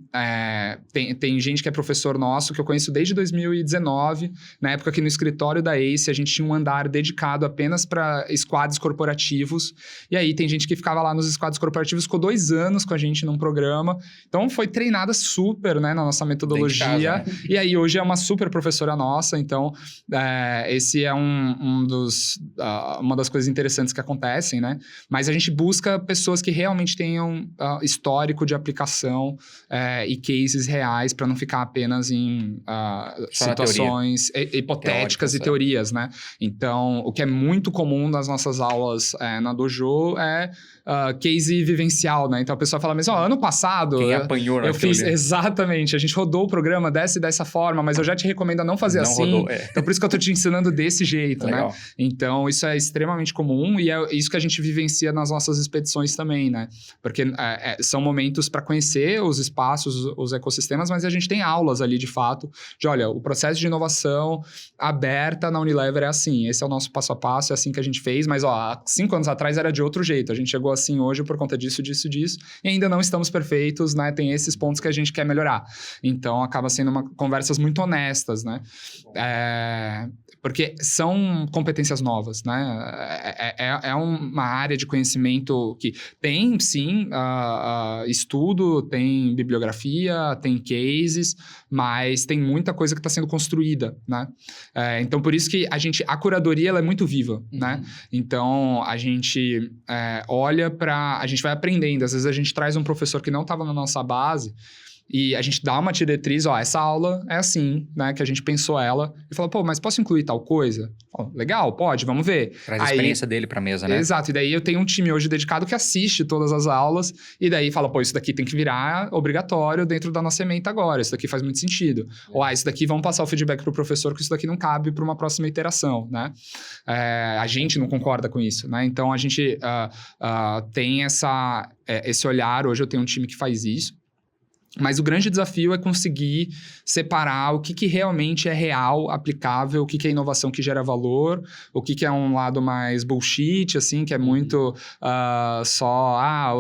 tem gente que é professor nosso, que eu conheço desde 2019, na época que no escritório da ACE a gente tinha um andar dedicado apenas para squads corporativos, e aí tem gente que ficava lá nos squads corporativos, ficou 2 anos com a gente num programa, então foi treinada super, né, na nossa metodologia, casa, né? E aí hoje é uma super professora nossa, então esse é uma das coisas interessantes que acontecem, né, mas a gente busca pessoas que realmente tenham histórico de aplicação e cases reais, para não ficar apenas em em Só na situações hipotéticas Teóricas, e teorias, né? Então, o que é muito comum nas nossas aulas na Dojo é case vivencial, né? Então, a pessoa fala mesmo, ano passado... Quem apanhou eu naquilo fiz... ali. Exatamente. A gente rodou o programa dessa forma, mas eu já te recomendo a não fazer Não assim. rodou, Então, por isso que eu tô te ensinando desse jeito, né? Legal. Então, isso é extremamente comum e é isso que a gente vivencia nas nossas expedições também, né? Porque são momentos para conhecer os espaços, os ecossistemas, mas a gente tem aulas ali, de fato, de, olha, o processo de inovação aberta na Unilever é assim, esse é o nosso passo a passo, é assim que a gente fez, mas, há 5 anos atrás era de outro jeito, a gente chegou assim hoje por conta disso, e ainda não estamos perfeitos, né? Tem esses pontos que a gente quer melhorar. Então, acaba sendo conversas muito honestas, né? Porque são competências novas, né? É uma área de conhecimento que tem, sim, estudo, tem bibliografia, tem cases, mas tem muita coisa que está sendo construída, né? Então, por isso que a curadoria ela é muito viva, né? Então, a gente olha a gente vai aprendendo. Às vezes, a gente traz um professor que não estava na nossa base e a gente dá uma diretriz, essa aula é assim, né? Que a gente pensou ela e fala, mas posso incluir tal coisa? Legal, pode, vamos ver. Traz a experiência dele pra mesa, né? Exato, e daí eu tenho um time hoje dedicado que assiste todas as aulas e daí fala, isso daqui tem que virar obrigatório dentro da nossa ementa agora, isso daqui faz muito sentido. Ou, isso daqui vamos passar o feedback pro professor que isso daqui não cabe para uma próxima iteração, né? A gente não concorda com isso, né? Então, a gente tem esse olhar, hoje eu tenho um time que faz isso. Mas o grande desafio é conseguir separar o que realmente é real, aplicável, o que é inovação que gera valor, o que é um lado mais bullshit, assim, que é muito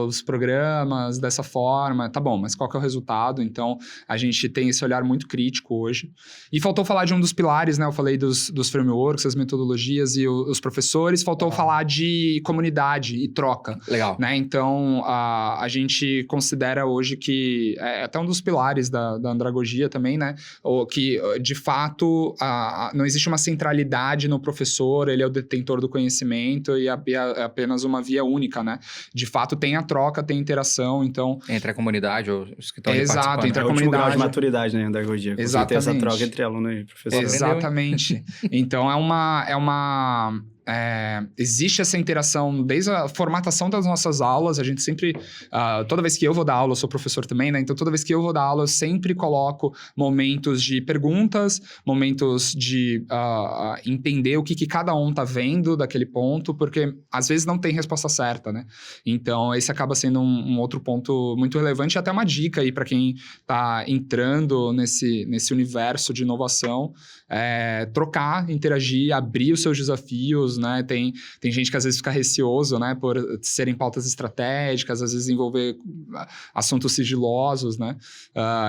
os programas dessa forma. Tá bom, mas qual que é o resultado? Então, a gente tem esse olhar muito crítico hoje. E faltou falar de um dos pilares, né? Eu falei dos frameworks, as metodologias e os professores. Faltou falar de comunidade e troca. Legal. Né? Então, a gente considera hoje que... até um dos pilares da andragogia também, né? Que, de fato, não existe uma centralidade no professor, ele é o detentor do conhecimento e é apenas uma via única, né? De fato, tem a troca, tem a interação, então... Entre a comunidade, ou os que estão ali Exato, participando. entre a É o último grau comunidade. de maturidade, né, andragogia. Exatamente. Ter essa troca entre aluno e professor. Exatamente. Então, existe essa interação desde a formatação das nossas aulas. A gente sempre, toda vez que eu vou dar aula, eu sou professor também, né? Então, toda vez que eu vou dar aula, eu sempre coloco momentos de perguntas, momentos de entender o que cada um tá vendo daquele ponto, porque às vezes não tem resposta certa, né? Então, esse acaba sendo um outro ponto muito relevante e até uma dica aí para quem tá entrando nesse universo de inovação, trocar, interagir, abrir os seus desafios, né? Tem gente que às vezes fica receoso, né? Por serem pautas estratégicas, às vezes envolver assuntos sigilosos, né?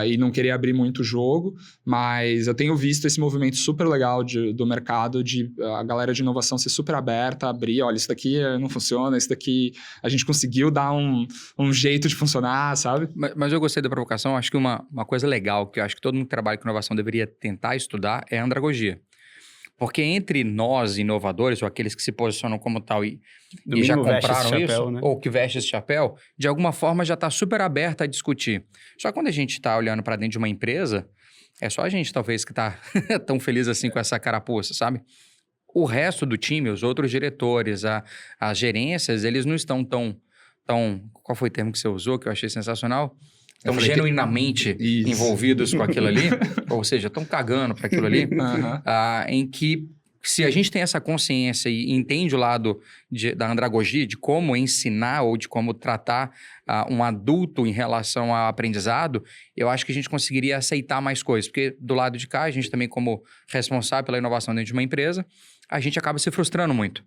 E não querer abrir muito o jogo, mas eu tenho visto esse movimento super legal do mercado, de a galera de inovação ser super aberta, abrir, olha, isso daqui não funciona, isso daqui a gente conseguiu dar um jeito de funcionar, sabe? Mas eu gostei da provocação, acho que uma coisa legal, que eu acho que todo mundo que trabalha com inovação deveria tentar estudar, é a andragogia. Porque entre nós, inovadores, ou aqueles que se posicionam como tal e já compraram isso, né? Ou que vestem esse chapéu, de alguma forma já está super aberto a discutir. Só que quando a gente está olhando para dentro de uma empresa, é só a gente, talvez, que está tão feliz assim com essa carapuça, sabe? O resto do time, os outros diretores, as gerências, eles não estão tão... Qual foi o termo que você usou, que eu achei sensacional? Estão genuinamente envolvidos com aquilo ali, ou seja, estão cagando para aquilo ali, em que se a gente tem essa consciência e entende o lado da andragogia, de como ensinar ou de como tratar um adulto em relação ao aprendizado, eu acho que a gente conseguiria aceitar mais coisas, porque do lado de cá, a gente também como responsável pela inovação dentro de uma empresa, a gente acaba se frustrando muito.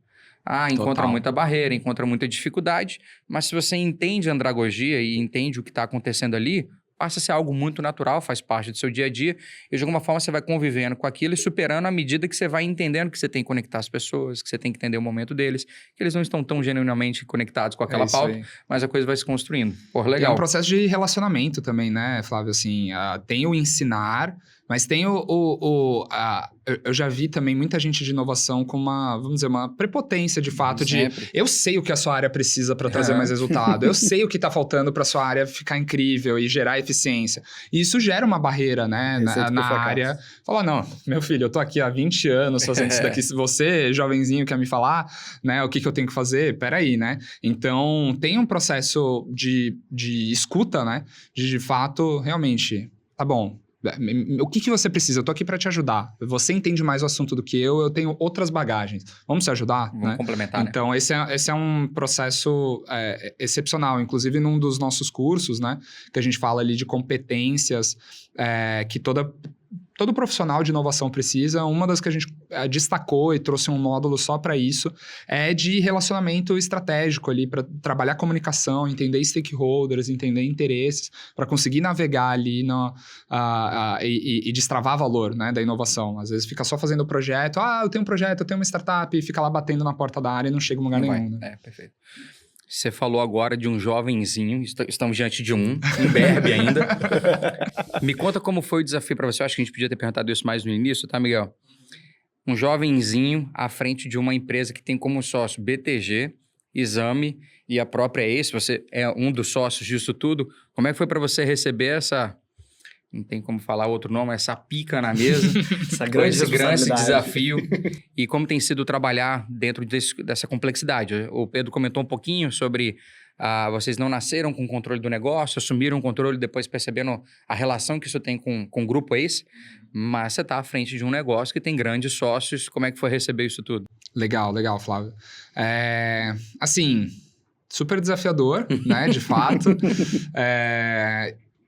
Encontra muita barreira, encontra muita dificuldade, mas se você entende a andragogia e entende o que está acontecendo ali, passa a ser algo muito natural, faz parte do seu dia a dia, e de alguma forma você vai convivendo com aquilo e superando à medida que você vai entendendo que você tem que conectar as pessoas, que você tem que entender o momento deles, que eles não estão tão genuinamente conectados com aquela pauta, mas a coisa vai se construindo. Legal. É um processo de relacionamento também, né, Flávio? Assim, tem o ensinar, Mas tem eu já vi também muita gente de inovação com vamos dizer, uma prepotência de fato Sempre. eu sei o que a sua área precisa para trazer mais resultado, eu sei o que está faltando para sua área ficar incrível e gerar eficiência. E isso gera uma barreira, né, na área. Fala, não, meu filho, eu tô aqui há 20 anos fazendo isso daqui, se você, jovenzinho, quer me falar, né, o que eu tenho que fazer, peraí, né? Então, tem um processo de escuta, né, de fato, realmente, tá bom, o que você precisa? Eu tô aqui para te ajudar. Você entende mais o assunto do que eu tenho outras bagagens. Vamos se ajudar? Vamos, né, complementar, então, né? Esse é um processo excepcional. Inclusive, num dos nossos cursos, né? Que a gente fala ali de competências que todo profissional de inovação precisa. Uma das que a gente destacou e trouxe um módulo só para isso é de relacionamento estratégico ali, para trabalhar comunicação, entender stakeholders, entender interesses, para conseguir navegar ali e destravar valor, né, da inovação. Às vezes fica só fazendo o projeto, eu tenho um projeto, eu tenho uma startup, e fica lá batendo na porta da área e não chega em lugar nenhum. Né? Perfeito. Você falou agora de um jovenzinho, estamos diante de um imberbe ainda. Me conta como foi o desafio para você. Eu acho que a gente podia ter perguntado isso mais no início, tá, Miguel? Um jovenzinho à frente de uma empresa que tem como sócio BTG, Exame e a própria ACE. Você é um dos sócios disso tudo. Como é que foi para você receber essa... Não tem como falar outro nome, essa pica na mesa, esse grande desafio. E como tem sido trabalhar dentro dessa complexidade? O Pedro comentou um pouquinho sobre vocês não nasceram com o controle do negócio, assumiram o controle, depois percebendo a relação que isso tem com o Grupo ACE, mas você está à frente de um negócio que tem grandes sócios. Como é que foi receber isso tudo? Legal, Flávio. Assim, super desafiador, né, de fato.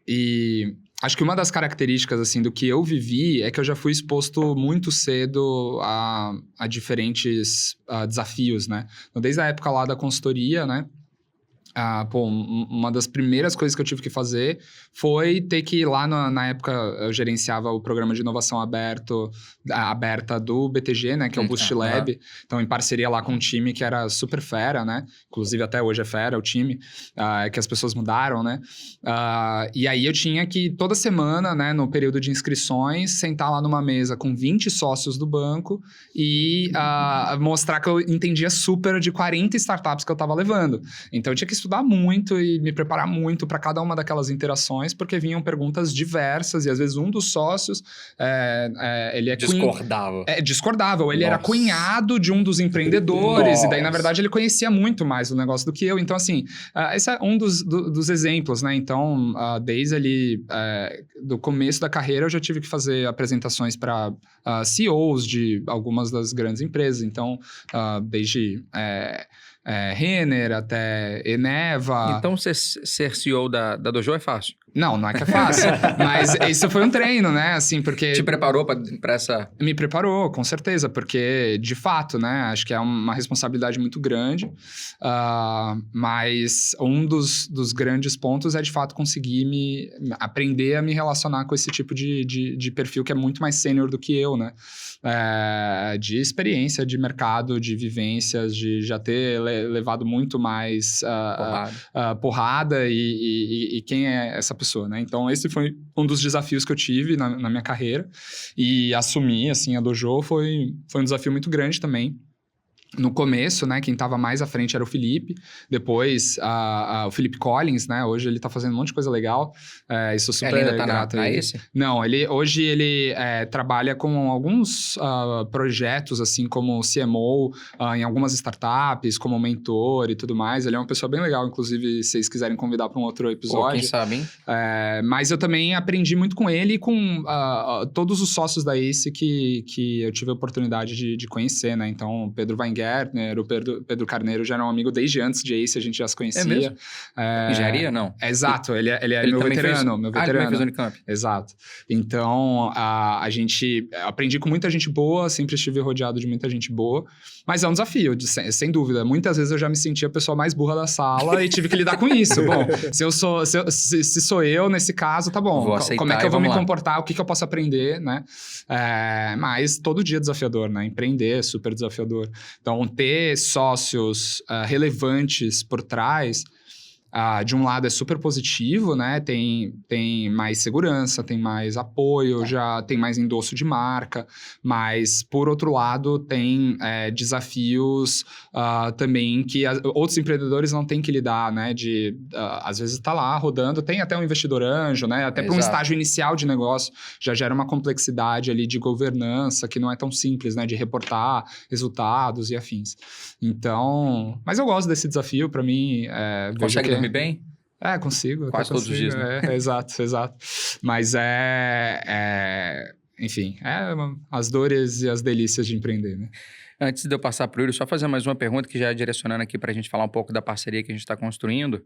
E... acho que uma das características, assim, do que eu vivi é que eu já fui exposto muito cedo a diferentes desafios, né? Então, desde a época lá da consultoria, né? Uma das primeiras coisas que eu tive que fazer foi ter que ir lá na época eu gerenciava o programa de inovação aberta do BTG, né, que é o Boost Lab. Então, em parceria lá com um time que era super fera, né? Inclusive, até hoje é fera o time, que as pessoas mudaram, né? E aí eu tinha que, toda semana, né, no período de inscrições, sentar lá numa mesa com 20 sócios do banco e mostrar que eu entendia super de 40 startups que eu estava levando. Então, eu tinha que estudar muito e me preparar muito para cada uma daquelas interações, porque vinham perguntas diversas e às vezes um dos sócios ele discordava. Discordável. Ele era cunhado de um dos empreendedores e daí, na verdade, ele conhecia muito mais o negócio do que eu. Então, assim, esse é um dos exemplos, né? Então, desde ali, do começo da carreira, eu já tive que fazer apresentações para CEOs de algumas das grandes empresas. Então, desde... Renner, até Eneva. Então, ser CEO da Dojo é fácil? Não é que é fácil. Mas isso foi um treino, né? Assim, porque... Te preparou para essa... Me preparou, com certeza. Porque, de fato, né? Acho que é uma responsabilidade muito grande. Mas um dos grandes pontos é, de fato, conseguir aprender a me relacionar com esse tipo de perfil que é muito mais sênior do que eu, né? De experiência, de mercado, de vivências, de já ter levado muito mais porrada e quem é essa pessoa, né? Então, esse foi um dos desafios que eu tive na minha carreira e assumir, assim, a Dojo foi um desafio muito grande também. No começo, né, quem estava mais à frente era o Felipe, depois o Felipe Collins, né, hoje ele está fazendo um monte de coisa legal, isso super ele ainda grato. Na ACE? Não, hoje ele trabalha com alguns projetos, assim, como CMO, em algumas startups, como mentor e tudo mais. Ele é uma pessoa bem legal, inclusive, se vocês quiserem convidar para um outro episódio. Quem sabe, hein? Mas eu também aprendi muito com ele e com todos os sócios da ACE que eu tive a oportunidade de conhecer, né, então o Pedro Weingärtner, o Pedro Carneiro já era um amigo desde antes de ACE, a gente já se conhecia. É mesmo? Engenharia, não? Exato, ele é meu veterano. Meu veterano. Ele também fez Unicamp. Exato. Então, aprendi com muita gente boa, sempre estive rodeado de muita gente boa, mas é um desafio, sem dúvida. Muitas vezes eu já me sentia a pessoa mais burra da sala e tive que lidar com isso. Bom, se sou eu, nesse caso, tá bom. Como é que eu vou me comportar? O que eu posso aprender, né? Mas todo dia é desafiador, né? Empreender é super desafiador. Então, ter sócios relevantes por trás de um lado é super positivo, né? Tem mais segurança, tem mais apoio, já tem mais endosso de marca, mas, por outro lado, tem desafios também que outros empreendedores não têm que lidar, né? Às vezes tá lá rodando, tem até um investidor anjo, né? Até para um estágio inicial de negócio, já gera uma complexidade ali de governança que não é tão simples, né? De reportar resultados e afins. Então, mas eu gosto desse desafio, para mim. Consegue dormir bem? Consigo. Quase todos os dias, né? Exato. Mas enfim, as dores e as delícias de empreender, né? Antes de eu passar para o Yuri, só fazer mais uma pergunta que já é direcionando aqui para a gente falar um pouco da parceria que a gente está construindo.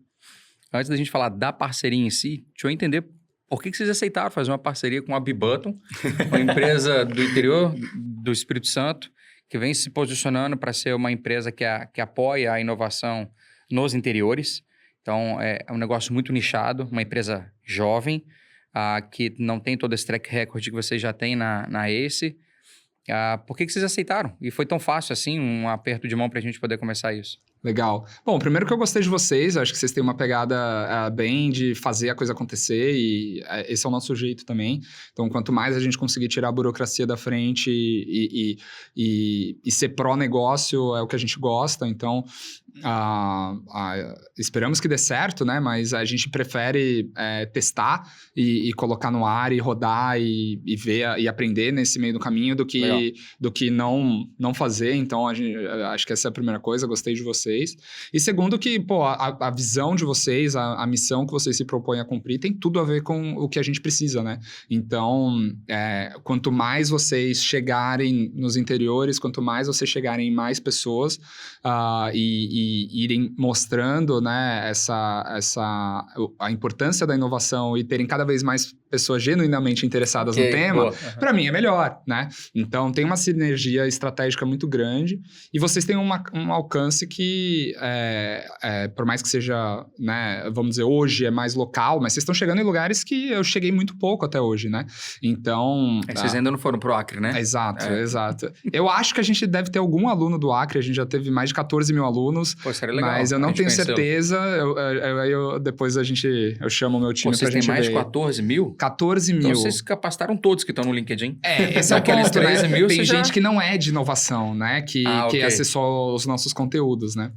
Antes da gente falar da parceria em si, deixa eu entender por que vocês aceitaram fazer uma parceria com a B-Button, uma empresa do interior do Espírito Santo, que vem se posicionando para ser uma empresa que apoia a inovação nos interiores. Então, é um negócio muito nichado, uma empresa jovem, que não tem todo esse track record que vocês já têm na ACE. Por que vocês aceitaram? E foi tão fácil assim, um aperto de mão para a gente poder começar isso? Legal. Bom, primeiro que eu gostei de vocês, acho que vocês têm uma pegada bem de fazer a coisa acontecer e esse é o nosso jeito também. Então, quanto mais a gente conseguir tirar a burocracia da frente e ser pró-negócio, é o que a gente gosta. Então, esperamos que dê certo, né? Mas a gente prefere testar e colocar no ar e rodar e ver e aprender nesse meio do caminho do que não fazer. Então, acho que essa é a primeira coisa, gostei de vocês. E segundo que, a visão de vocês, a missão que vocês se propõem a cumprir tem tudo a ver com o que a gente precisa, né? Então, quanto mais vocês chegarem nos interiores, quanto mais vocês chegarem em mais pessoas e irem mostrando, né, a importância da inovação e terem cada vez mais pessoas genuinamente interessadas no tema, para mim é melhor, né? Então, tem uma sinergia estratégica muito grande e vocês têm um alcance que por mais que seja, né, vamos dizer, hoje é mais local, mas vocês estão chegando em lugares que eu cheguei muito pouco até hoje, né? Então... vocês ainda não foram pro Acre, né? Exato. Eu acho que a gente deve ter algum aluno do Acre, a gente já teve mais de 14 mil alunos. Pô, seria legal. Mas eu não tenho certeza, depois eu chamo o meu time pra gente ver. Vocês têm mais de 14 mil? 14 mil. Então vocês capacitaram todos que estão no LinkedIn? Esse é o ponto, 13 mil, tem gente que não é de inovação, né? Que acessou os nossos conteúdos, né?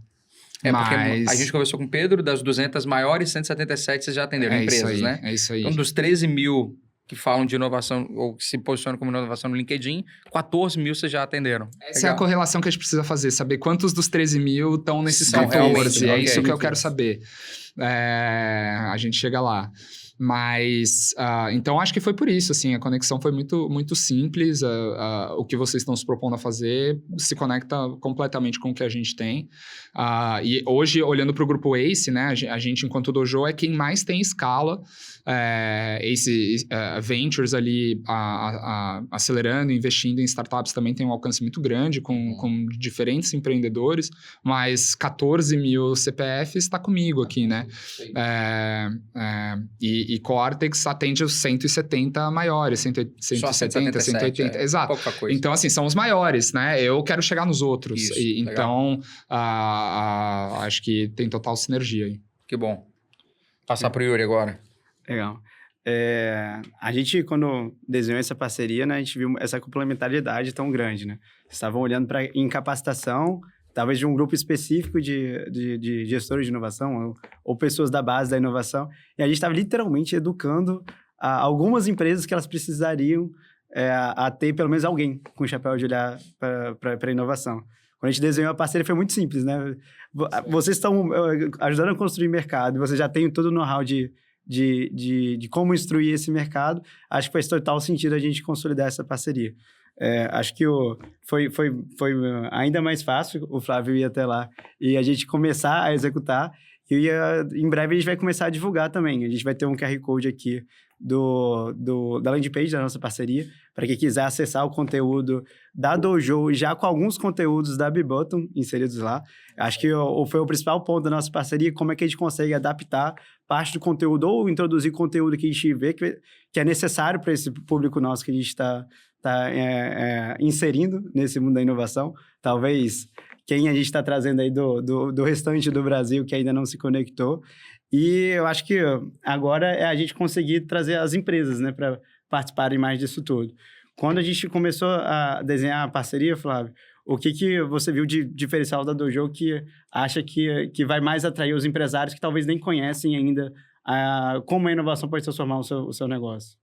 Porque a gente conversou com o Pedro, das 200 maiores, 177 vocês já atenderam empresas, né? É isso aí. Então, dos 13 mil que falam de inovação ou que se posicionam como inovação no LinkedIn, 14 mil vocês já atenderam. Essa é a correlação que a gente precisa fazer, saber quantos dos 13 mil estão nesses 14. Isso que eu quero saber. A gente chega lá. Mas, então, acho que foi por isso, assim, a conexão foi muito, muito simples, o que vocês estão se propondo a fazer se conecta completamente com o que a gente tem. E hoje, olhando para o grupo ACE, né, a gente, enquanto Dojo, é quem mais tem escala, ACE Ventures ali acelerando, investindo em startups também tem um alcance muito grande com diferentes empreendedores, mas 14 mil CPFs está comigo aqui, né? E Cortex atende os 170 maiores, 170, 180, exato. Pouca coisa. Então, assim, são os maiores, né? Eu quero chegar nos outros. Isso, então, acho que tem total sinergia aí. Que bom. Passar para o Yuri agora. Legal. A gente, quando desenhou essa parceria, né, a gente viu essa complementariedade tão grande, né? Vocês estavam olhando para incapacitação, talvez de um grupo específico de gestores de inovação ou pessoas da base da inovação. E a gente estava literalmente educando algumas empresas que elas precisariam a ter pelo menos alguém com o chapéu de olhar para a inovação. Quando a gente desenhou a parceria foi muito simples, né? Vocês estão ajudando a construir mercado, vocês já têm todo o know-how de como instruir esse mercado. Acho que faz total sentido a gente consolidar essa parceria. Acho que foi ainda mais fácil o Flávio ir até lá e a gente começar a executar. E em breve a gente vai começar a divulgar também. A gente vai ter um QR Code aqui da landing page da nossa parceria, para quem quiser acessar o conteúdo da Dojo, já com alguns conteúdos da B-Button inseridos lá. Acho que foi o principal ponto da nossa parceria, como é que a gente consegue adaptar parte do conteúdo ou introduzir conteúdo que a gente vê que é necessário para esse público nosso que a gente está inserindo nesse mundo da inovação. Talvez quem a gente está trazendo aí do restante do Brasil que ainda não se conectou. E eu acho que agora é a gente conseguir trazer as empresas, né, para participarem mais disso tudo. Quando a gente começou a desenhar a parceria, Flávio, o que você viu de diferencial da Dojo que acha que vai mais atrair os empresários que talvez nem conhecem ainda como a inovação pode transformar o seu negócio?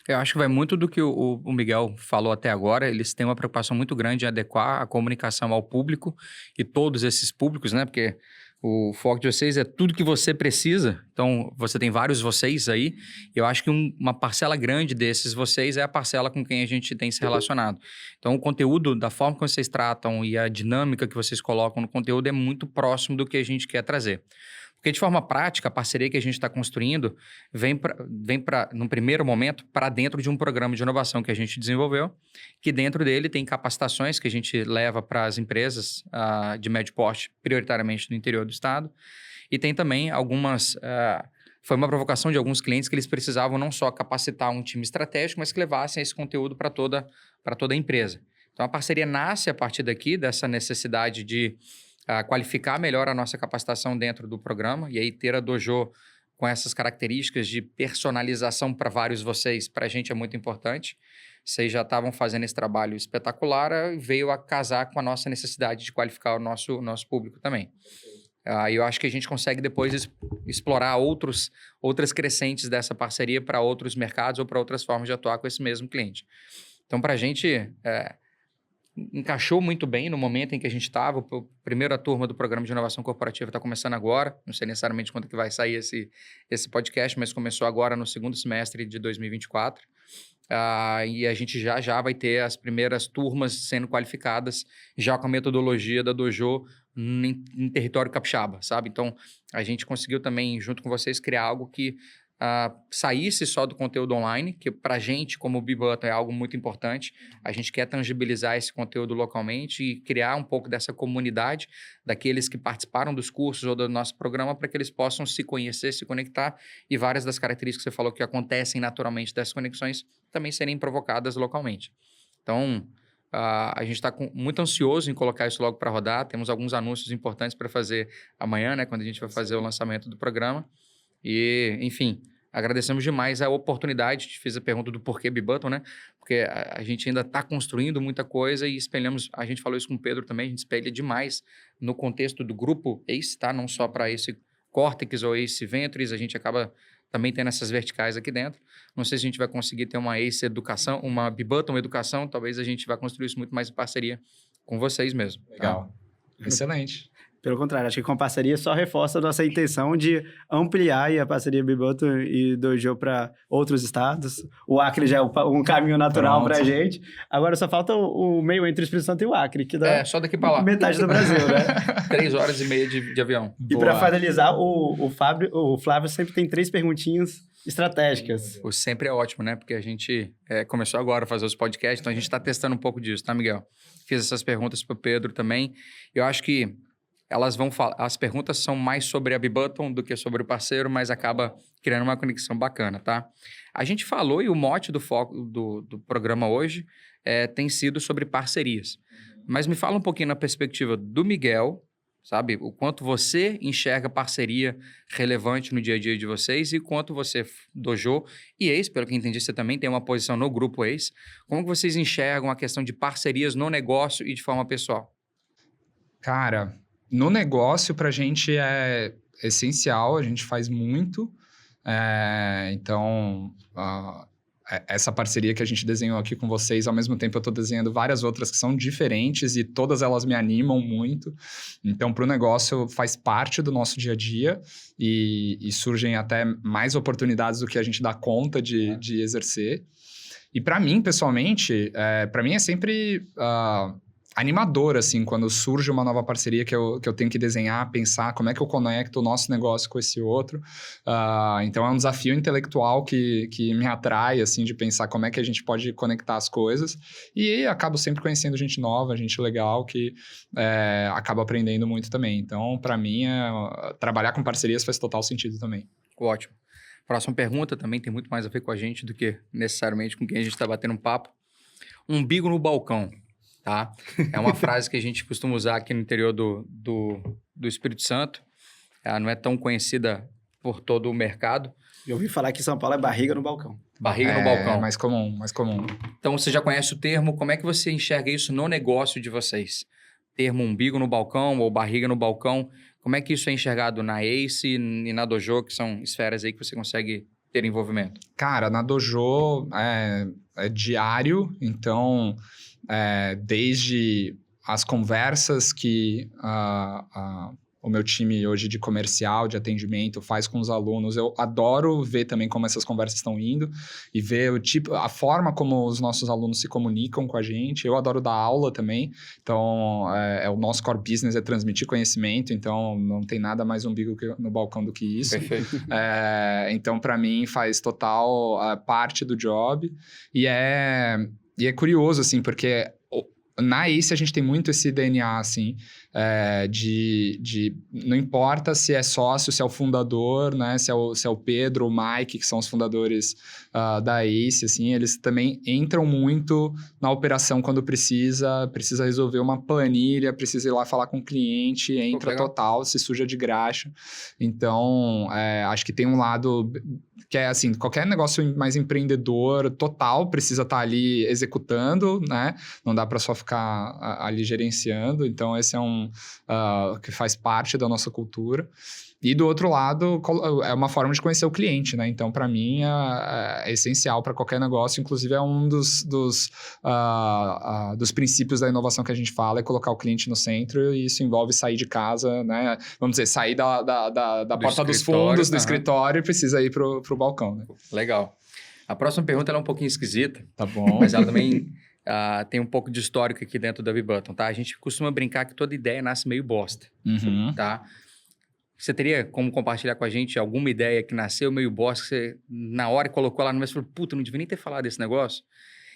Eu acho que vai muito do que o Miguel falou até agora. Eles têm uma preocupação muito grande em adequar a comunicação ao público e todos esses públicos, né? Porque o foco de vocês é tudo que você precisa. Então, você tem vários vocês aí. Eu acho que uma parcela grande desses vocês é a parcela com quem a gente tem se relacionado. Então, o conteúdo, da forma que vocês tratam e a dinâmica que vocês colocam no conteúdo é muito próximo do que a gente quer trazer. Porque, de forma prática, a parceria que a gente está construindo vem num primeiro momento, para dentro de um programa de inovação que a gente desenvolveu, que dentro dele tem capacitações que a gente leva para as empresas de médio porte, prioritariamente no interior do estado. E tem também algumas... foi uma provocação de alguns clientes que eles precisavam não só capacitar um time estratégico, mas que levassem esse conteúdo para toda a empresa. Então, a parceria nasce a partir daqui, dessa necessidade de qualificar melhor a nossa capacitação dentro do programa, e aí ter a Dojo com essas características de personalização para vários vocês, para a gente é muito importante. Vocês já estavam fazendo esse trabalho espetacular, veio a casar com a nossa necessidade de qualificar o nosso público também. E eu acho que a gente consegue depois explorar outras crescentes dessa parceria para outros mercados ou para outras formas de atuar com esse mesmo cliente. Então, para a gente... encaixou muito bem no momento em que a gente estava. A primeira turma do Programa de Inovação Corporativa está começando agora. Não sei necessariamente quando que vai sair esse podcast, mas começou agora no segundo semestre de 2024. E a gente já vai ter as primeiras turmas sendo qualificadas já com a metodologia da Dojo em território capixaba, sabe? Então, a gente conseguiu também, junto com vocês, criar algo que saísse só do conteúdo online, que para a gente, como Bebutton, é algo muito importante. A gente quer tangibilizar esse conteúdo localmente e criar um pouco dessa comunidade daqueles que participaram dos cursos ou do nosso programa para que eles possam se conhecer, se conectar e várias das características que você falou que acontecem naturalmente dessas conexões também serem provocadas localmente. Então, a gente está muito ansioso em colocar isso logo para rodar. Temos alguns anúncios importantes para fazer amanhã, né, quando a gente vai fazer o lançamento do programa. E, enfim, agradecemos demais a oportunidade. Te fiz a pergunta do porquê Bebutton, né? Porque a gente ainda está construindo muita coisa e espelhamos, a gente falou isso com o Pedro também, a gente espelha demais no contexto do grupo ACE, tá? Não só para esse Cortex ou ACE Ventures, a gente acaba também tendo essas verticais aqui dentro. Não sei se a gente vai conseguir ter uma ACE Educação, uma Bebutton Educação, talvez a gente vá construir isso muito mais em parceria com vocês mesmo. Legal. Tá? Excelente. Pelo contrário, acho que com a parceria só reforça a nossa intenção de ampliar a parceria Bebutton e Dojo para outros estados. O Acre já é um caminho natural para a gente. Agora só falta o meio entre o Espírito Santo e o Acre, que dá só daqui para lá. Metade do Brasil, né? 3 horas e meia de avião. E para finalizar, o Flávio sempre tem 3 perguntinhas estratégicas. O sempre é ótimo, né? Porque a gente começou agora a fazer os podcasts, então a gente está testando um pouco disso, tá, Miguel? Fiz essas perguntas para o Pedro também. Eu acho que elas vão falar, as perguntas são mais sobre a Bebutton do que sobre o parceiro, mas acaba criando uma conexão bacana, tá? A gente falou e o mote do foco do programa hoje tem sido sobre parcerias. Mas me fala um pouquinho na perspectiva do Miguel, sabe? O quanto você enxerga parceria relevante no dia a dia de vocês e quanto você, Dojo e ACE, pelo que entendi, você também tem uma posição no grupo ACE. Como que vocês enxergam a questão de parcerias no negócio e de forma pessoal? Cara... No negócio, para a gente é essencial, a gente faz muito. Então, essa parceria que a gente desenhou aqui com vocês, ao mesmo tempo eu estou desenhando várias outras que são diferentes e todas elas me animam muito. Então, para o negócio, faz parte do nosso dia a dia e surgem até mais oportunidades do que a gente dá conta de exercer. E para mim, pessoalmente, para mim é sempre... animador, assim, quando surge uma nova parceria que eu tenho que desenhar, pensar como é que eu conecto o nosso negócio com esse outro. Então, é um desafio intelectual que me atrai, assim, de pensar como é que a gente pode conectar as coisas. E acabo sempre conhecendo gente nova, gente legal, que acaba aprendendo muito também. Então, para mim, trabalhar com parcerias faz total sentido também. Ótimo. Próxima pergunta também tem muito mais a ver com a gente do que necessariamente com quem a gente está batendo um papo. Umbigo no balcão. Tá? É uma frase que a gente costuma usar aqui no interior do Espírito Santo. Ela não é tão conhecida por todo o mercado. Eu ouvi falar que São Paulo é barriga no balcão. Barriga no balcão. É mais comum. Então, você já conhece o termo. Como é que você enxerga isso no negócio de vocês? Termo umbigo no balcão ou barriga no balcão. Como é que isso é enxergado na Ace e na Dojo, que são esferas aí que você consegue ter envolvimento? Cara, na Dojo é diário, então desde as conversas que o meu time hoje de comercial, de atendimento, faz com os alunos. Eu adoro ver também como essas conversas estão indo e ver a forma como os nossos alunos se comunicam com a gente. Eu adoro dar aula também, então o nosso core business é transmitir conhecimento, então não tem nada mais umbigo no balcão do que isso. Perfeito. Então, para mim, faz total parte do job e é curioso, assim, porque na Ace a gente tem muito esse DNA, assim, não importa se é sócio, se é o fundador, né, se é o Pedro, o Mike, que são os fundadores da Ace, assim, eles também entram muito na operação quando precisa resolver uma planilha, precisa ir lá falar com o cliente, entra total, se suja de graxa. Então, acho que tem um lado que é assim, qualquer negócio mais empreendedor total precisa estar ali executando, né? Não dá para só ficar ali gerenciando. Então, esse é que faz parte da nossa cultura. E do outro lado, é uma forma de conhecer o cliente, né? Então, para mim, é essencial para qualquer negócio. Inclusive, é um dos princípios da inovação que a gente fala, é colocar o cliente no centro. E isso envolve sair de casa, né? Vamos dizer, sair da porta dos fundos, do escritório, e precisa ir pro balcão, né? Legal. A próxima pergunta ela é um pouquinho esquisita. Tá bom. Mas ela também tem um pouco de histórico aqui dentro da Button, tá? A gente costuma brincar que toda ideia nasce meio bosta, tá? Você teria como compartilhar com a gente alguma ideia que nasceu meio bosta, que você, na hora, colocou lá no meio e falou, puta, não devia nem ter falado desse negócio?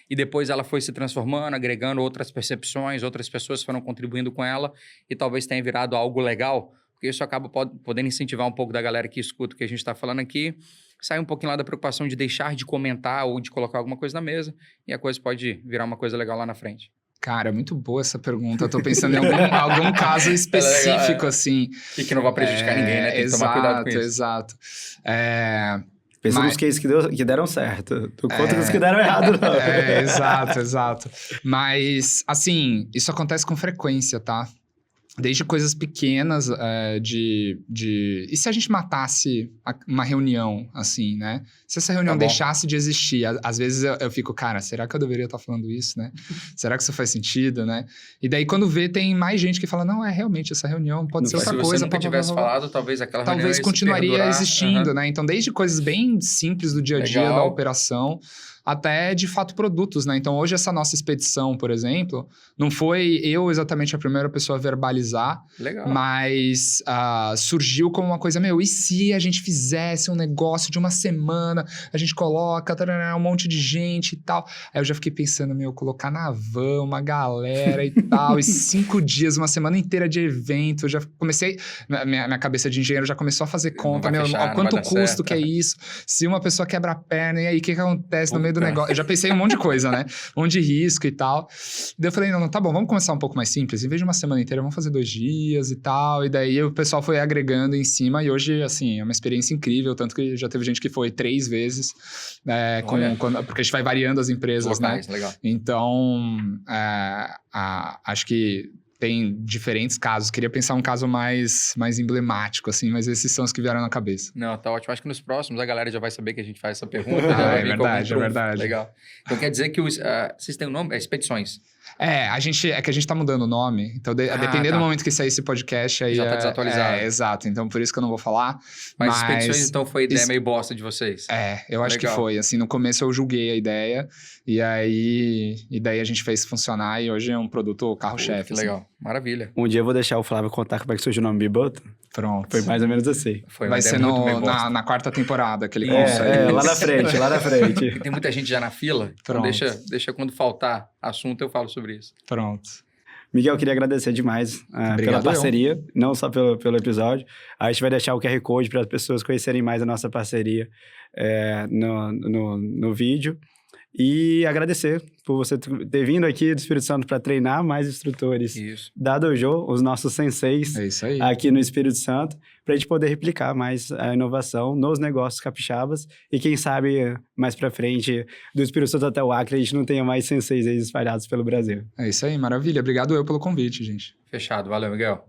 E depois ela foi se transformando, agregando outras percepções, outras pessoas foram contribuindo com ela e talvez tenha virado algo legal, porque isso acaba podendo incentivar um pouco da galera que escuta o que a gente está falando aqui, sai um pouquinho lá da preocupação de deixar de comentar ou de colocar alguma coisa na mesa e a coisa pode virar uma coisa legal lá na frente. Cara, muito boa essa pergunta. Eu tô pensando em algum caso específico, assim. E que não vai prejudicar ninguém, né? Tem que tomar cuidado com isso. Exato. Pensa nos cases que deram certo. Tu conta nos que deram errado, não. Exato. Mas, assim, isso acontece com frequência, tá? Desde coisas pequenas E se a gente matasse uma reunião, assim, né? Se essa reunião deixasse de existir, às vezes eu fico, cara, será que eu deveria estar falando isso, né? Será que isso faz sentido, né? E daí, quando vê, tem mais gente que fala, não, realmente, essa reunião pode ser outra coisa. Se você nunca tivesse falado, talvez aquela reunião talvez continuaria existindo, né? Então, desde coisas bem simples do dia a dia da operação, até, de fato, produtos, né? Então, hoje, essa nossa expedição, por exemplo, não foi eu exatamente a primeira pessoa a verbalizar, mas surgiu como uma coisa, e se a gente fizesse um negócio de uma semana, a gente coloca um monte de gente e tal. Aí eu já fiquei pensando, colocar na van uma galera e tal, e 5 dias, uma semana inteira de evento, eu já comecei, minha cabeça de engenheiro já começou a fazer conta, quanto custo que é isso, se uma pessoa quebra a perna, e aí o que acontece no meio do negócio? Eu já pensei em um monte de coisa, né? Um monte de risco e tal. Daí eu falei, não, tá bom, vamos começar um pouco mais simples. Em vez de uma semana inteira, vamos fazer 2 dias e tal. E daí o pessoal foi agregando em cima. E hoje, assim, é uma experiência incrível. Tanto que já teve gente que foi 3 vezes. Porque a gente vai variando as empresas, locais, né? Legal. Então, acho que tem diferentes casos. Queria pensar um caso mais emblemático, assim, mas esses são os que vieram na cabeça. Não, tá ótimo. Acho que nos próximos a galera já vai saber que a gente faz essa pergunta. É verdade. Legal. Então quer dizer que vocês têm um nome? Expedições. A gente tá mudando o nome. Então, dependendo do momento que sair esse podcast, aí já tá desatualizado. Exato. Então, por isso que eu não vou falar. Mas Expedições, então, foi ideia meio bosta de vocês? Eu acho que foi. Assim, no começo eu julguei a ideia. E daí a gente fez funcionar. E hoje é um produto carro-chefe. Que legal. Maravilha. Um dia eu vou deixar o Flávio contar como é que surgiu o nome Button. Pronto. Foi mais ou menos assim. Vai ser na 4ª temporada que ele consegue. Lá na frente. Tem muita gente já na fila. Pronto. Então deixa quando faltar assunto eu falo sobre isso. Pronto. Miguel, eu queria agradecer demais pela parceria, não só pelo episódio. A gente vai deixar o QR Code para as pessoas conhecerem mais a nossa parceria no vídeo. E agradecer por você ter vindo aqui do Espírito Santo para treinar mais instrutores Isso. da Dojo, os nossos senseis É isso aí. aqui no Espírito Santo, para a gente poder replicar mais a inovação nos negócios capixabas e quem sabe mais para frente, do Espírito Santo até o Acre, a gente não tenha mais senseis aí espalhados pelo Brasil. É isso aí, maravilha. Obrigado eu pelo convite, gente. Fechado. Valeu, Miguel.